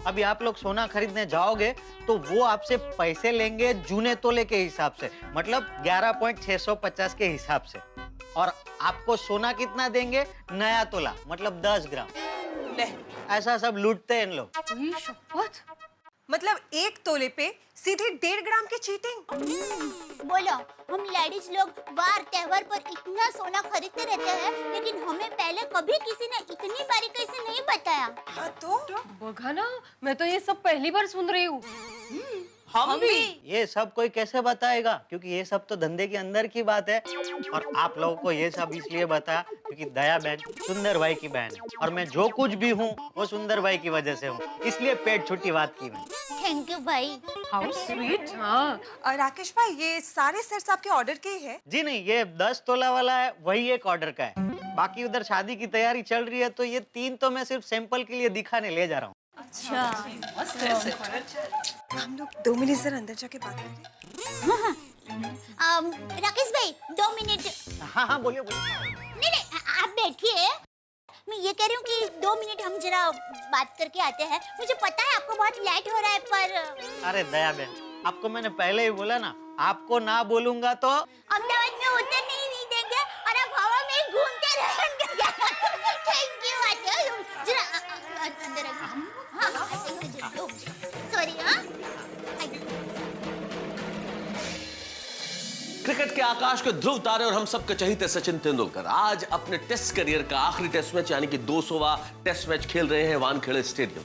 अभी आप लोग सोना खरीदने जाओगे तो वो आपसे पैसे लेंगे जूने तोले के हिसाब से, मतलब 11.650 के हिसाब से। और आपको सोना कितना देंगे? नया तोला, मतलब 10 ग्राम। ऐसा सब लूटते हैं इन लोग। मतलब 1 तोले पे सीधे 1.5 ग्राम की चीटिंग। बोलो, हम लेडीज लोग वार त्योहार पर इतना सोना खरीदते रहते हैं, लेकिन हमें पहले कभी किसी ने इतनी बारीकी से नहीं बताया। तो बघा ना, मैं तो ये सब पहली बार सुन रही हूँ। हम भी ये सब कोई कैसे बताएगा, क्योंकि ये सब तो धंधे के अंदर की बात है। और आप लोगों को ये सब इसलिए बताया क्योंकि दया बहन सुंदर भाई की बहन है, और मैं जो कुछ भी हूँ वो सुंदर भाई की वजह से हूँ, इसलिए पेट छुट्टी बात की मैं। थैंक यू भाई। How sweet. हाँ। राकेश भाई, ये सारे सेट्स आपके ऑर्डर के ही है? जी नहीं, ये 10 तोला वाला है, वही एक ऑर्डर का है। बाकी उधर शादी की तैयारी चल रही है, तो ये 3 तो मैं सिर्फ सैंपल के लिए दिखाने ले जा रहा हूँ। अच्छा, हम लोग 2 मिनट जरा अंदर जाके बात करें। राकेश भाई, 2 मिनट। हाँ, बोलिए। नहीं, आप बैठिए। मैं ये कह रही हूँ कि 2 मिनट हम जरा बात करके आते हैं। मुझे पता है आपको बहुत लेट हो रहा है, पर अरे दया बहन, आपको मैंने पहले ही बोला ना, आपको ना बोलूंगा तो अहमदाबाद में उतरने ही नहीं देंगे और आप हवा में ही घूमते रहेंगे। Thank you. जरा अंदर आइए। हाँ, सॉरी। हाँ, के आकाश के ध्रुव तारे और हम सबके चहीते सचिन तेंदुलकर आज अपने टेस्ट करियर का आखिरी टेस्ट मैच यानी कि 200वां टेस्ट मैच खेल रहे हैं वानखेड़े स्टेडियम।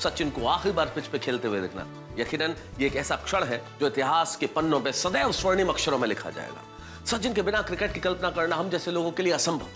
सचिन को आखिरी बार पिच पे खेलते हुए देखना यकीनन ये एक ऐसा क्षण है जो इतिहास के पन्नों पे सदैव स्वर्णिम अक्षरों में लिखा जाएगा। सचिन के बिना क्रिकेट की कल्पना करना हम जैसे लोगों के लिए असंभव।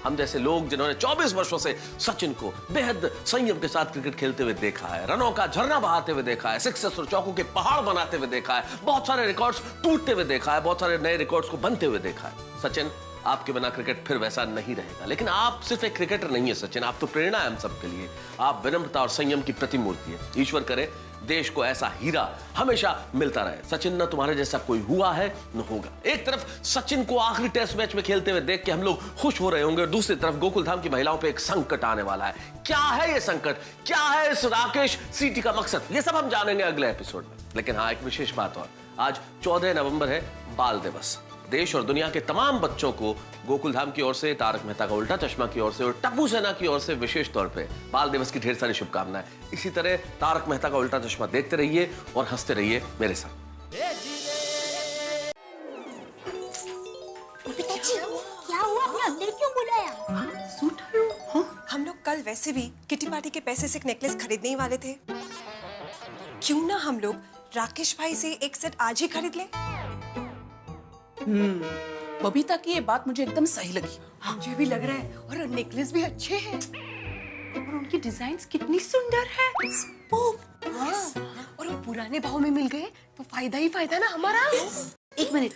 हम जैसे लोग जिन्होंने 24 वर्षों से सचिन को बेहद संयम के साथ क्रिकेट खेलते हुए देखा है, रनों का झरना बहाते हुए देखा है, सिक्सेस और चौकों के पहाड़ बनाते हुए देखा है, बहुत सारे रिकॉर्ड्स टूटते हुए देखा है, बहुत सारे नए रिकॉर्ड्स को बनते हुए देखा है। सचिन, आपके बिना क्रिकेट फिर वैसा नहीं रहेगा। लेकिन आप सिर्फ एक क्रिकेटर नहीं है सचिन, आप तो प्रेरणा है हम सबके लिए। आप विनम्रता और संयम की प्रतिमूर्ति है। ईश्वर करे देश को ऐसा हीरा हमेशा मिलता रहे। सचिन, न तुम्हारे जैसा कोई हुआ है न होगा। एक तरफ सचिन को आखिरी टेस्ट मैच में खेलते हुए देख के हम लोग खुश हो रहे होंगे और दूसरी तरफ गोकुलधाम की महिलाओं पे एक संकट आने वाला है। क्या है ये संकट, क्या है इस राकेश सीटी का मकसद, ये सब हम जानेंगे अगले एपिसोड में। लेकिन हाँ, एक विशेष बात और, आज 14 नवंबर है बाल दिवस। देश और दुनिया के तमाम बच्चों को गोकुलधाम की ओर से, तारक मेहता का उल्टा चश्मा की ओर से और टप्पू सेना की ओर से विशेष तौर पे बाल दिवस की ढेर सारी शुभकामनाएं। इसी तरह तारक मेहता का उल्टा चश्मा देखते रहिए और हंसते रहिए मेरे साथ। क्या हुआ, आपने अंदर क्यों बुलाया? सूट हम लोग कल वैसे भी किटी पार्टी के पैसे से एक नेकलेस खरीदने ही वाले थे। क्यों ना हम लोग राकेश भाई से एक सेट आज ही खरीद ले। बबीता की ये बात मुझे एकदम सही लगी। मुझे भी लग रहा है, और नेकलेस भी अच्छे हैं और उनकी डिजाइन्स कितनी सुंदर है। और वो पुराने भाव में मिल गए तो फायदा ही फायदा ना हमारा। एक मिनट,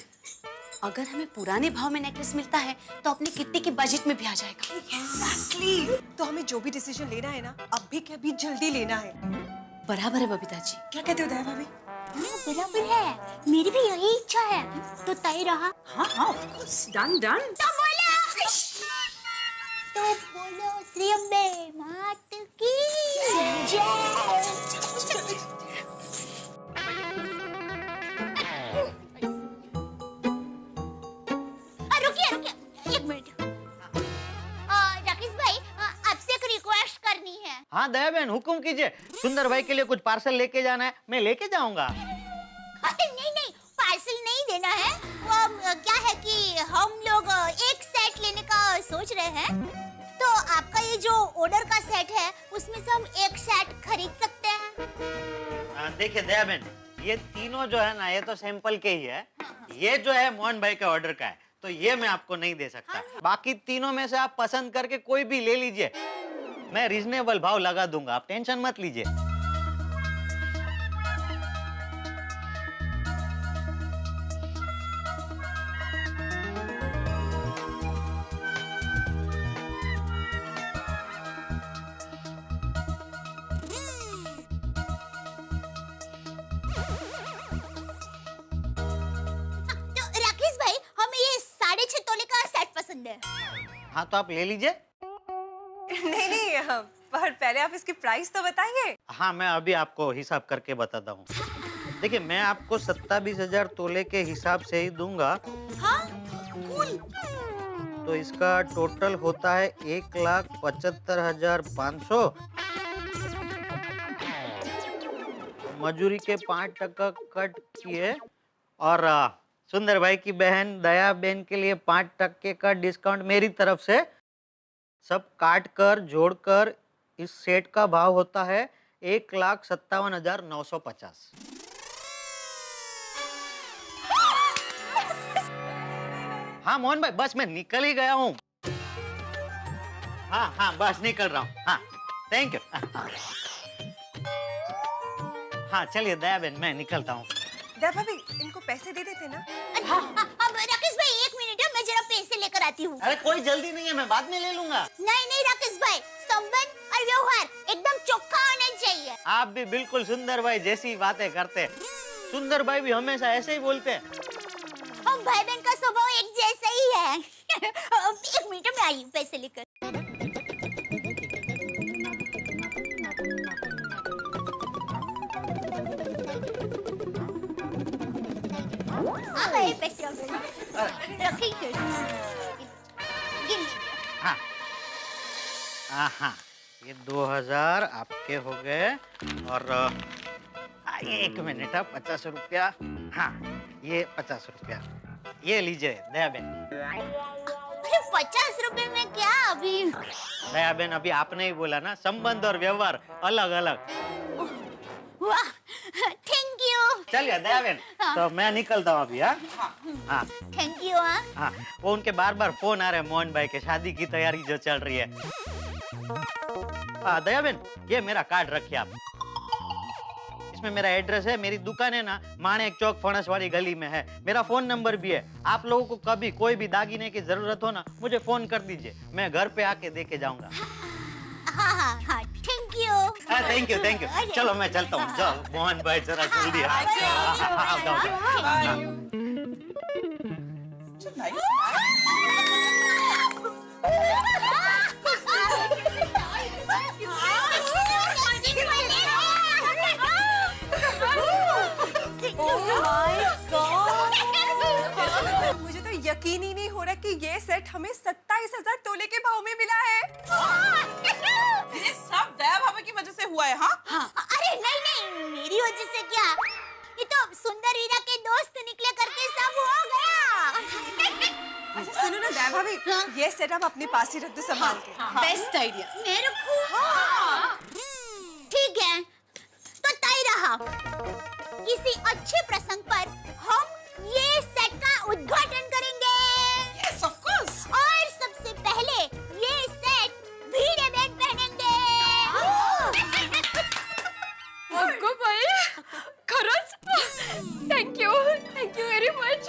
अगर हमें पुराने भाव में नेकलेस मिलता है तो अपने किट्टी के बजट में भी आ जाएगा। Exactly. तो हमें जो भी डिसीजन लेना है ना, अभी के अभी जल्दी लेना है। बराबर है बबीता जी। क्या कहते हो दया भाभी? बराबर है, मेरी भी यही इच्छा है। तो तय रहा। हाँ हाँ, ऑफ कोर्स, डन डन। तो बोलो श्री अम्बे मात की जय। रुकिए एक मिनट। राकेश भाई, आपसे एक रिक्वेस्ट करनी है। हाँ दया बहन, हुक्म कीजिए। सुंदर भाई के लिए कुछ पार्सल लेके जाना है, मैं लेके जाऊंगा। नहीं, पार्सल नहीं देना है। वो क्या है कि हम लोग एक सेट लेने का सोच रहे हैं, तो आपका ये जो ऑर्डर का सेट है उसमें से हम एक सेट खरीद सकते हैं। देखिए दया बहन, ये तीनों जो है ना, ये तो सैंपल के ही है। ये जो है मोहन भाई का ऑर्डर का है, तो ये मैं आपको नहीं दे सकता। बाकी तीनों में से आप पसंद करके कोई भी ले लीजिए, मैं रीजनेबल भाव लगा दूंगा, आप टेंशन मत लीजिए। तो राकेश भाई, हमें ये 6.5 तोले का सेट पसंद है। हाँ तो आप ले लीजिए। नहीं, पर पहले आप इसकी प्राइस तो बताइए। हाँ, मैं अभी आपको हिसाब करके बताता हूँ। देखिए, मैं आपको 27,000 तोले के हिसाब से ही दूंगा। हाँ? कूल। तो इसका टोटल होता है 1,75,500। मजूरी के 5% कट किए और सुंदर भाई की बहन दया बहन के लिए 5% का डिस्काउंट मेरी तरफ से। सब काट कर जोड़कर इस सेट का भाव होता है 1,57,950। हाँ मोहन भाई, बस मैं निकल ही गया हूँ। हाँ, बस निकल रहा हूँ। हाँ, थैंक यू। हाँ चलिए दया बहन, मैं निकलता हूँ। दया भाभी, इनको पैसे दे देते ना। अब राकेश भाई, एक मिनट है, मैं जरा पैसे लेकर आती हूँ। अरे कोई जल्दी नहीं है, मैं बाद में ले लूंगा। नहीं राकेश भाई, संबंध और व्यवहार एकदम चोखा होना चाहिए। आप भी बिल्कुल सुंदर भाई जैसी बातें करते। सुंदर भाई भी हमेशा ऐसे ही बोलते हैं। हम भाई बहन का स्वभाव एक जैसा ही है। एक मिनट में आई पैसे लेकर। आ गए पैसे, रखिए। हाँ, ये 2,000 आपके हो गए और एक मिनट, 50 रुपया। हाँ, ये 50 रुपया, ये लीजिए दया बेन। अरे 50 रुपए में क्या अभी? दया बेन, अभी आपने ही बोला ना, संबंध और व्यवहार अलग अलग। वाह, थैंक यू। चलिए दया बेन, तो मैं निकलता हूँ अभी। हाँ थैंक यू। हाँ, वो उनके बार बार फोन आ रहे हैं मोहन भाई के, शादी की तैयारी जो चल रही है। दया बेन, ये मेरा कार्ड रखिए आप। इसमें मेरा एड्रेस है, मेरी दुकान है ना माणेक चौक फणस वाली गली में है। मेरा फोन नंबर भी है। आप लोगों को कभी कोई भी दागिने की जरूरत हो ना, मुझे फोन कर दीजिए, मैं घर पे आके देके जाऊंगा। हाँ, thank you. Thank you thank you. चलो मैं चलता हूँ। जाओ मोहन भाई, जरा जल्दी मुझे तो यकीन ही नहीं हो रहा कि ये सेट हमें 27,000 तोले के भाव में मिला है। ये सब दया भाभी की वजह से हुआ है। हाँ, अरे नहीं, मेरी वजह से क्या, ये तो सुंदर वीरा के दोस्त निकले करके सब हो गया। अच्छा सुनो ना दया भाभी, ये सेट आप अपने पास ही रख दो संभाल के। Best idea. मेरे को ठीक है, तो तय रहा, किसी अच्छे प्रसंग पर हम ये सेट का उद्घाटन करेंगे। Yes of course. और सबसे पहले ये सेट भिड़े बेन पहनेंगे। अगो भाई, खरंच thank you very much.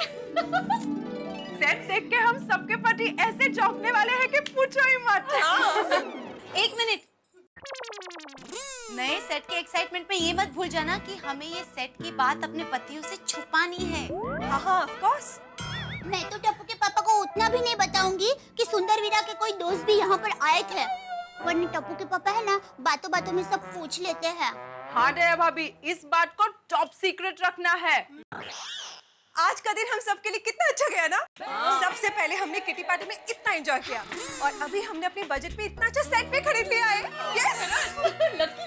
Set देख के हम सबके पति ऐसे चौंकने वाले हैं कि पूछो ही मत। एक मिनट, नए सेट के एक्साइटमेंट में ये मत भूल जाना कि हमें ये सेट की बात अपने पतियों से छुपानी है। हाँ ऑफ कोर्स। मैं तो टप्पू के पापा को उतना भी नहीं बताऊंगी कि सुंदर वीरा के कोई दोस्त भी यहाँ पर आए थे, वरना टप्पू के पापा है ना, बातों बातों में सब पूछ लेते हैं। हाँ दया भाभी, इस बात को टॉप सीक्रेट रखना है। आज का दिन हम सबके लिए कितना अच्छा गया ना। सबसे पहले हमने किटी पार्टी में इतना एंजॉय किया, और अभी हमने अपने बजट में इतना अच्छा सेट भी खरीद लिया है। Yes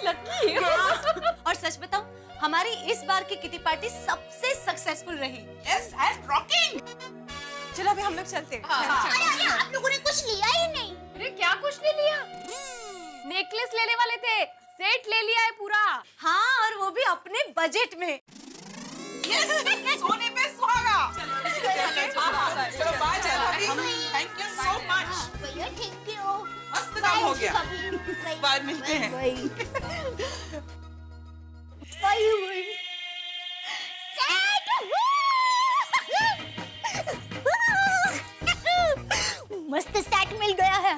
lucky. और सच बताऊं, हमारी इस बार की किटी पार्टी सबसे सक्सेसफुल रही। Yes and rocking. चलो अभी हम लोग चलते हैं। अरे आप लोगों ने कुछ लिया ही नहीं। अरे क्या कुछ नहीं लिया? नेकलेस लेने वाले थे, सेट ले लिया है पूरा। हाँ, और वो भी अपने बजट में। यस, सोने पे सुहागा। चलो बाय जय भाभी, थैंक यू सो मच। भैया थैंक यू। मस्त काम हो गया। बाय, मिलते हैं। मस्त सेट मिल गया है।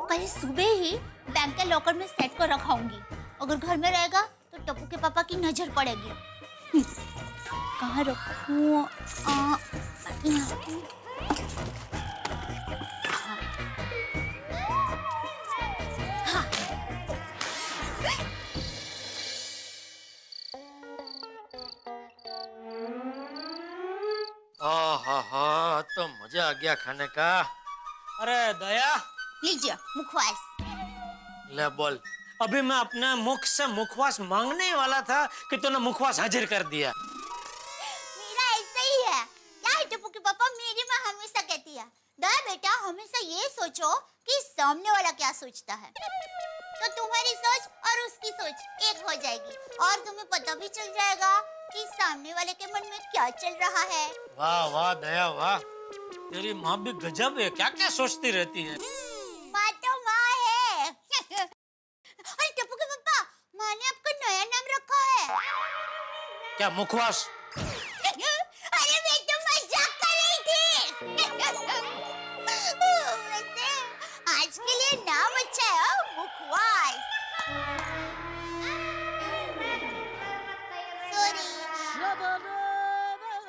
कल सुबह ही बैंक के लॉकर में सेट को रखाऊंगी। अगर घर में रहेगा तो टप्पू के पापा की नजर पड़ेगी। कहाँ रखूं? हाँ, तो मजा आ गया खाने का। अरे दया, लीजिए मुखवास। ले बोल। अभी मैं अपने मुख से मुखवास मांगने ही वाला था कि तूने मुखवास हाजिर कर दिया। मेरा ऐसा ही है। क्या है टप्पू के पापा, मेरी माँ हमेशा कहती है, दया बेटा हमेशा ये सोचो कि सामने वाला क्या सोचता है, तो तुम्हारी सोच और उसकी सोच एक हो जाएगी, और तुम्हें पता भी चल जाएगा कि सामने वाले के मन में क्या चल रहा है। वाह वाह दया वाह, तेरी माँ भी गजब है, क्या क्या सोचती रहती है। माँ तो माँ है। अरे टप्पू के पापा, माँ ने आपका नया नाम रखा है। क्या मुखवास? अरे मैं तो मजाक कर रही थी। वैसे आज के लिए नाम अच्छा है, मुखवास।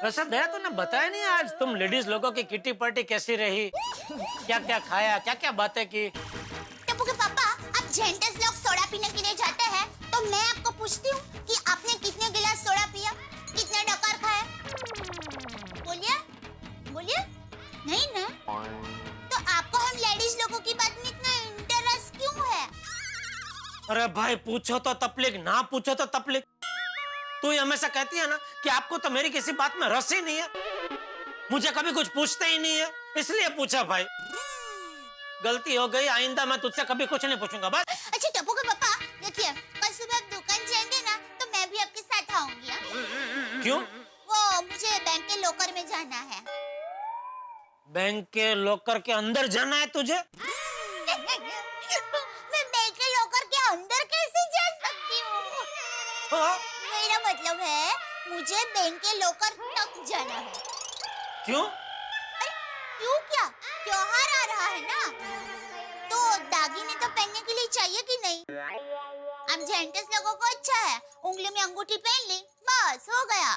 वैसे दया तूने बताया नहीं आज तुम लेडीज लोगों की किटी पार्टी कैसी रही, क्या क्या खाया, क्या क्या बातें की? टप्पू के पापा, आप जेंटस लोग सोडा पीने के लिए जाते हैं, तो मैं आपको पूछती हूँ कि आपने कितने गिलास सोडा पिया, कितने डकार खाए? बोलिए बोलिए। नहीं ना? तो आपको हम लेडीज लोगों की बात में इतना इंटरेस्ट क्यों है? अरे भाई, पूछो तो तपलीक, ना पूछो तो तपलीक। तू हमेशा कहती है ना कि आपको तो मेरी किसी बात में रस ही नहीं है। मुझे कभी कुछ पूछते ही नहीं है, इसलिए पूछा भाई। गलती हो गई, आइंदा मैं तुझसे कभी कुछ नहीं पूछूंगा बस। अच्छा टप्पू के पापा, देखिए कल सुबह आप दुकान जाएंगे ना तो मैं भी आपके साथ आऊंगी। क्यों? वो मुझे बैंक के लॉकर में जाना है। बैंक के लॉकर के अंदर जाना है तुझे? मैं बैंक के लॉकर के अंदर कैसे जा सकती हूँ? मेरा मतलब है मुझे बैंक के लॉकर तक जाना है। क्यों? क्यों क्या? त्योहार आ रहा है ना, तो दागिने तो पहनने के लिए चाहिए कि नहीं? हम जेंट्स लोगों को अच्छा है, उंगली में अंगूठी पहन ली, बस हो गया।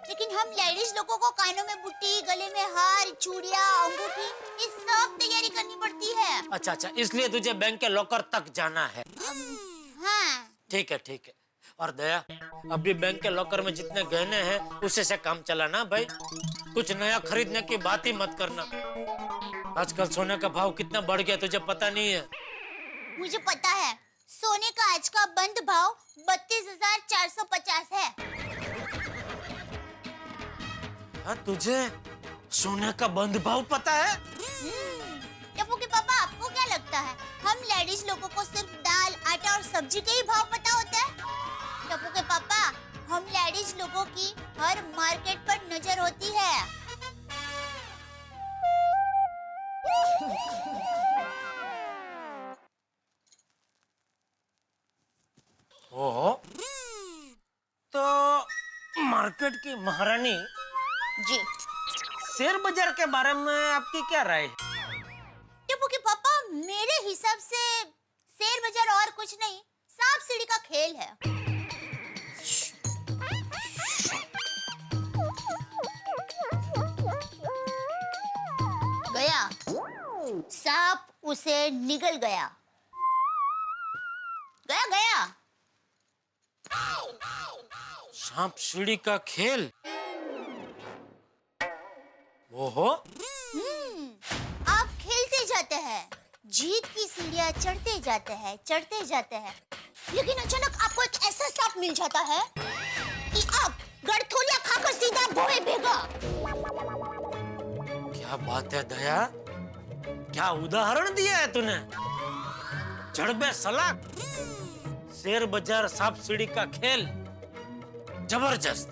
लेकिन हम लेडीज लोगों को कानों में बुट्टी, गले में हार, चूड़ियां, अंगूठी, ये सब तैयारी करनी पड़ती है। अच्छा अच्छा, इसलिए तुझे बैंक के लॉकर तक जाना है। हाँ। ठीक है ठीक है। और दया, अभी बैंक के लॉकर में जितने गहने हैं उसी से काम चलाना भाई। कुछ नया खरीदने की बात ही मत करना। आजकल सोने का भाव कितना बढ़ गया तुझे पता नहीं है? मुझे पता है, सोने का आज का बंद भाव 32,450 है। तुझे सोने का बंद भाव पता है? टप्पू के पापा, आपको क्या लगता है हम लेडीज लोगों को सिर्फ दाल, आटा और सब्जी के ही भाव पता होता है? टप्पू के पापा, हम लेडीज लोगों की हर मार्केट पर नजर होती है। ओहो, तो मार्केट की महारानी जी, शेयर बाजार के बारे में आपकी क्या राय है? टप्पू के पापा, मेरे हिसाब से शेयर बाजार और कुछ नहीं, सांप सीढ़ी का खेल है। गया सांप उसे निगल गया। गया गया सांप सीढ़ी का खेल। ओहो, आप खेलते जाते हैं, जीत की सीढ़ियां चढ़ते जाते हैं, लेकिन अचानक आपको एक ऐसा सांप मिल जाता है कि आप गड़थोलिया खाकर सीधा भोए भेगा। क्या बात है दया, क्या उदाहरण दिया है तूने। जड़बे सलाख, शेयर बाजार, सांप सीढ़ी का खेल, जबरदस्त।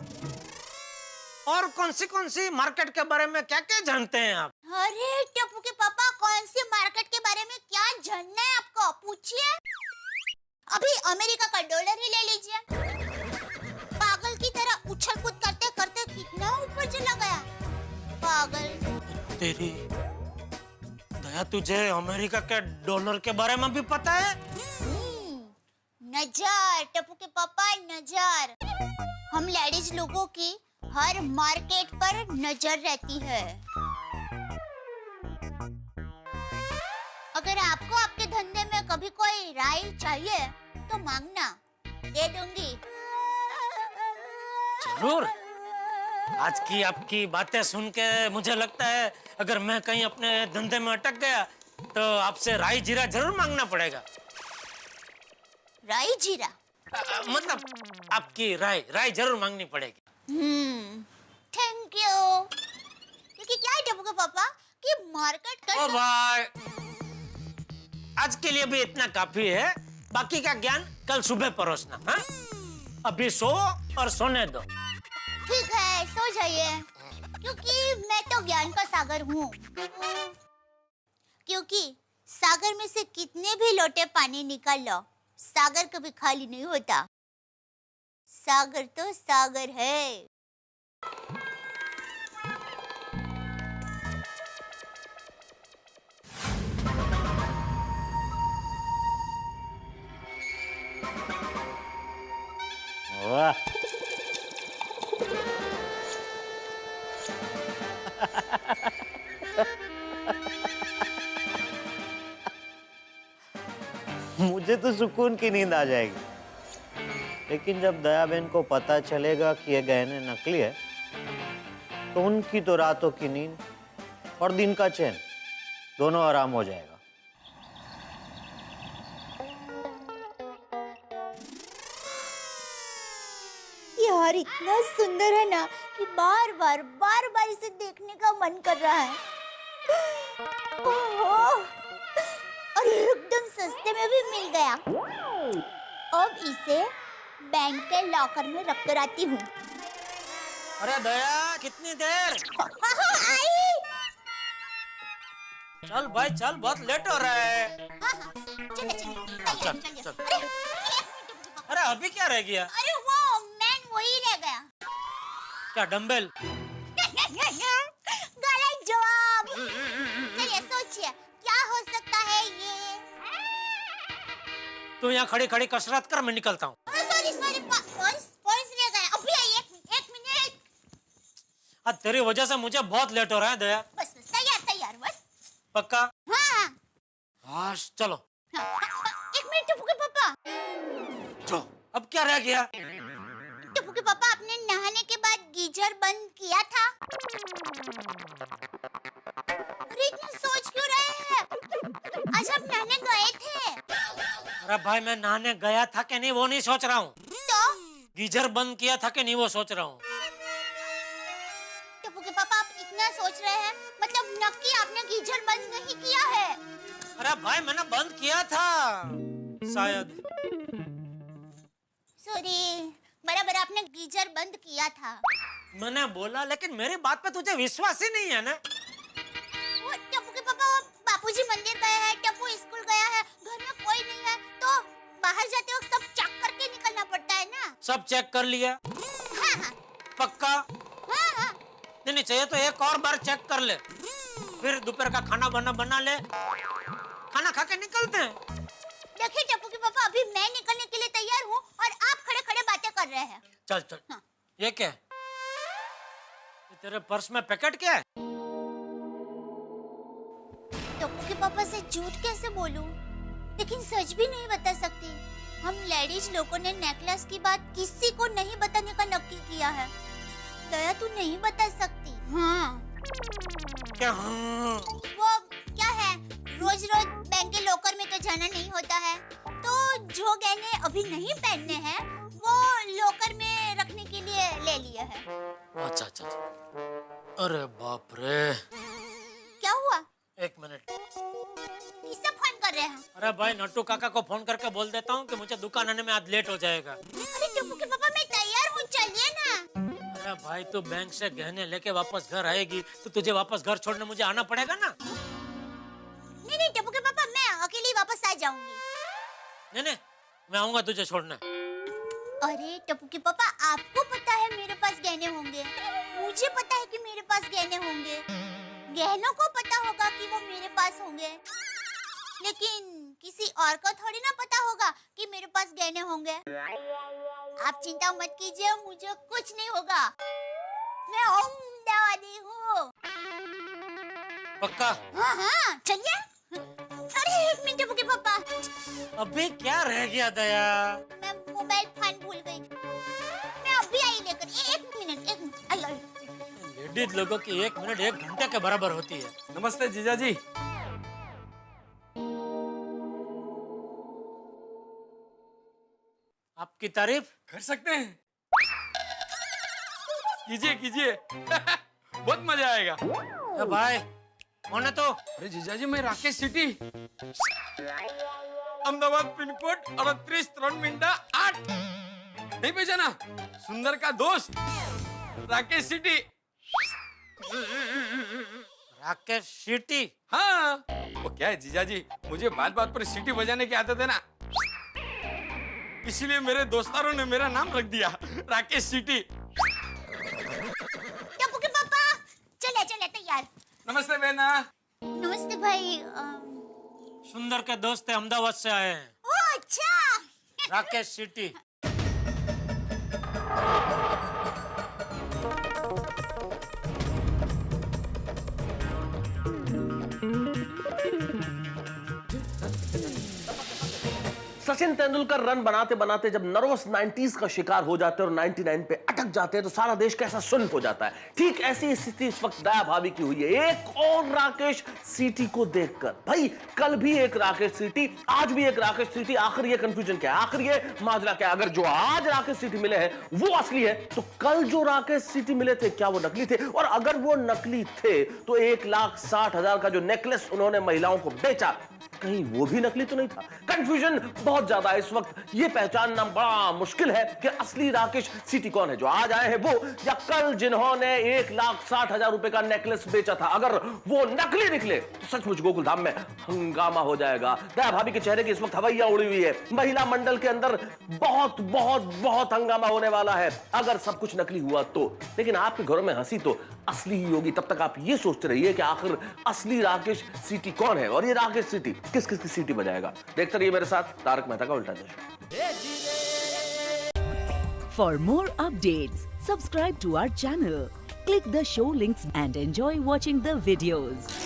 और कौन सी मार्केट के बारे में क्या क्या जानते हैं आप? अरे टप्पू के पापा, कौन सी मार्केट के बारे में क्या जानना है आपको, पूछिए। अभी अमेरिका का डॉलर ही ले लीजिए, पागल की तरह उछल कूद करते करते कितना ऊपर चला गया, पागल। तेरी दया, तुझे अमेरिका के डॉलर के बारे में भी पता है? नजर टप्पू के पापा, नजर। हम लेडीज लोगों की हर मार्केट पर नजर रहती है। अगर आपको आपके धंधे में कभी कोई राय चाहिए तो मांगना, दे दूंगी। जरूर। आज की आपकी बातें सुन के मुझे लगता है अगर मैं कहीं अपने धंधे में अटक गया तो आपसे राई जीरा जरूर मांगना पड़ेगा। राई जीरा? मतलब आपकी राय जरूर मांगनी पड़ेगी। Thank you. क्योंकि क्या है टप्पू के पापा कि मार्केट कर। ओ भाई, आज के लिए भी इतना काफी है, बाकी का ज्ञान कल सुबह परोसना। हाँ? अभी सो और सोने दो। ठीक है, सो जाइए, क्योंकि मैं तो ज्ञान का सागर हूँ। क्योंकि सागर में से कितने भी लोटे पानी निकाल लो, सागर कभी खाली नहीं होता। सागर तो सागर है। वाह, मुझे तो सुकून की नींद आ जाएगी, लेकिन जब दया बहन को पता चलेगा कि ये गहने नकली है तो उनकी तो रातों की नींद और दिन का चैन दोनों आराम हो जाएगा। ये बाहर इतना सुंदर है ना कि बार बार इसे देखने का मन कर रहा है। ओहो, और एकदम सस्ते में भी मिल गया। अब इसे बैंक के लॉकर में रख कर आती हूँ। अरे दया, कितनी देर? आई। चल भाई चल, बहुत लेट हो रहा है। चल। अरे अभी क्या रह गया? अरे वो मैन वही रह गया। क्या डंबल? गलत जवाब। चलिए सोचिए क्या हो सकता है ये। तू यहाँ खड़ी खड़ी कसरत कर, मैं निकलता हूँ। सॉरी पॉइंट्स रह गया। अभी आई, एक मिनट। आज तेरी वजह से मुझे बहुत लेट हो रहा है दया। बस तैयार बस। पक्का? हाँ। हाँ चलो। एक मिनट टप्पू के पापा। जो अब क्या रह गया? टप्पू के पापा, आपने नहाने के बाद गीजर बंद किया था? अरे इतना सोच क्यों रहे हैं? आज आप नहाने गए थे। अरे भाई मैं नहाने गया था कि नहीं वो नहीं सोच रहा हूँ। तो गीजर बंद किया था कि नहीं वो सोच रहा हूँ। टप्पू के पापा, आप इतना सोच रहे हैं, मतलब नक्की आपने गीजर बंद नहीं किया है? अरे भाई मैंने बंद किया था शायद। सॉरी, बराबर आपने गीजर बंद किया था। मैंने बोला, लेकिन मेरी बात पे तुझे विश्वास ही नहीं है ना। वो टप्पू के पापा, वो बापूजी मंदिर गए हैं, टप्पू स्कूल गया है, घर में कोई नहीं है, तो बाहर जाते वक्त सब चेक करके निकलना पड़ता है ना। सब चेक कर लिया? हाँ। पक्का? हाँ। नहीं चाहिए तो एक और बार चेक कर ले, फिर दोपहर का खाना बना ले, खाना खा के निकलते हैं। देखिए टप्पू के पापा, अभी मैं निकलने के लिए तैयार हूँ और आप खड़े खड़े बातें कर रहे हैं। चल। हाँ। ये क्या है? ये तेरे पर्स में पैकेट क्या है? टप्पू के पापा से झूठ कैसे बोलूं? लेकिन सच भी नहीं बता सकती। हम लेडीज लोगों ने नेकलेस की बात किसी को नहीं बताने का नक्की किया है। दया, तू नहीं बता सकती। हाँ। क्या? हाँ? वो क्या है, रोज बैंक के लॉकर में तो जाना नहीं होता है, तो जो गहने अभी नहीं पहनने हैं वो लॉकर में रखने के लिए ले लिए है। अच्छा। अरे बाप रे। क्या हुआ? एक मिनट। किससे फोन कर रहे हैं? अरे भाई नट्टू काका को फोन करके बोल देता हूँ कि मुझे दुकान आने में आज लेट हो जाएगा। अरे टप्पू के पापा, मैं तैयार हूँ, चलिए ना। अरे भाई तू बैंक से गहने लेके वापस घर आएगी तो तुझे वापस घर छोड़ने मुझे आना पड़ेगा ना। नहीं टप्पू के पापा, मैं अकेली वापस आ जाऊंगी। नहीं, मैं आऊंगा तुझे छोड़ने। अरे टप्पू के पापा, आपको पता है मेरे पास गहने होंगे, मुझे पता है कि मेरे पास गहने होंगे, गहनों को पता होगा कि वो मेरे पास होंगे, लेकिन किसी और को थोड़ी ना पता होगा कि मेरे पास गहने होंगे। आप चिंता मत कीजिए, मुझे कुछ नहीं होगा, मैं अहमदाबादी हूँ। पक्का? हाँ, चलिए। अरे एक मिनट टप्पू के पापा। अभी क्या रह गया दया? मैं मोबाइल फोन भूल गई, मैं अभी आई लेकर। एक मिनट आई। लेडीज लोगों की 1 मिनट 1 घंटे के बराबर होती है। नमस्ते जीजा जी। आपकी तारीफ कर सकते हैं? कीजिए। बहुत मजा आएगा। भाई कौन है तो? अरे जीजा जी, मैं Rakesh city, Ahmedabad pin code 38 नहीं पहचाना? सुंदर का दोस्त राकेश सिटी। राकेश सिटी? हाँ, वो क्या है जीजा जी, मुझे बात पर सीटी बजाने की आदत है ना, इसीलिए मेरे दोस्तारों ने मेरा नाम रख दिया राकेश सिटी। टप्पू के पापा, चले तैयार। नमस्ते बहना। नमस्ते भाई। सुंदर के दोस्त अहमदाबाद से आए हैं। ओह अच्छा। राकेश सिटी। सचिन तेंदुलकर रन बनाते बनाते जब नर्वस 90s का शिकार हो जाते हैं और 99 पे अटक जाते हैं तो सारा देश कैसा सुन्न हो जाता है। ठीक ऐसी स्थिति इस वक्त दया भाभी की हुई है, एक और राकेश सीटी को देखकर। भाई कल भी एक राकेश सीटी, आज भी एक राकेश सीटी, आखिर ये कंफ्यूजन क्या है, आखिर ये माजरा क्या है? अगर जो आज राकेश सीटी मिले हैं वो असली है तो कल जो राकेश सीटी मिले थे क्या वो नकली थे? और अगर वो नकली थे तो 1,60,000 का जो नेकलेस उन्होंने महिलाओं को बेचा कहीं वो भी नकली तो नहीं था? कंफ्यूजन बहुत ज्यादा है इस वक्त। ये पहचानना बड़ा मुश्किल है कि असली राकेश सीटी कौन है, जो आज आए हैं वो या कल जिन्होंने 1,60,000 रुपए का नेकलेस बेचा था। अगर वो नकली निकले तो सचमुच गोकुलधाम में हंगामा हो जाएगा। दया भाभी के चेहरे की इस वक्त हवैया उड़ी हुई है। महिला मंडल के अंदर बहुत बहुत बहुत हंगामा होने वाला है अगर सब कुछ नकली हुआ तो। लेकिन आपके घरों में हंसी तो असली ही होगी। तब तक आप ये सोचते रहिए कि आखिर असली राकेश सीटी कौन है और ये राकेश सीटी किस किस की सीटी बजाएगा। देखते रहिए मेरे साथ तारक मेहता का उल्टा चश्मा। For more updates, subscribe to our channel, click the show links and enjoy watching the videos.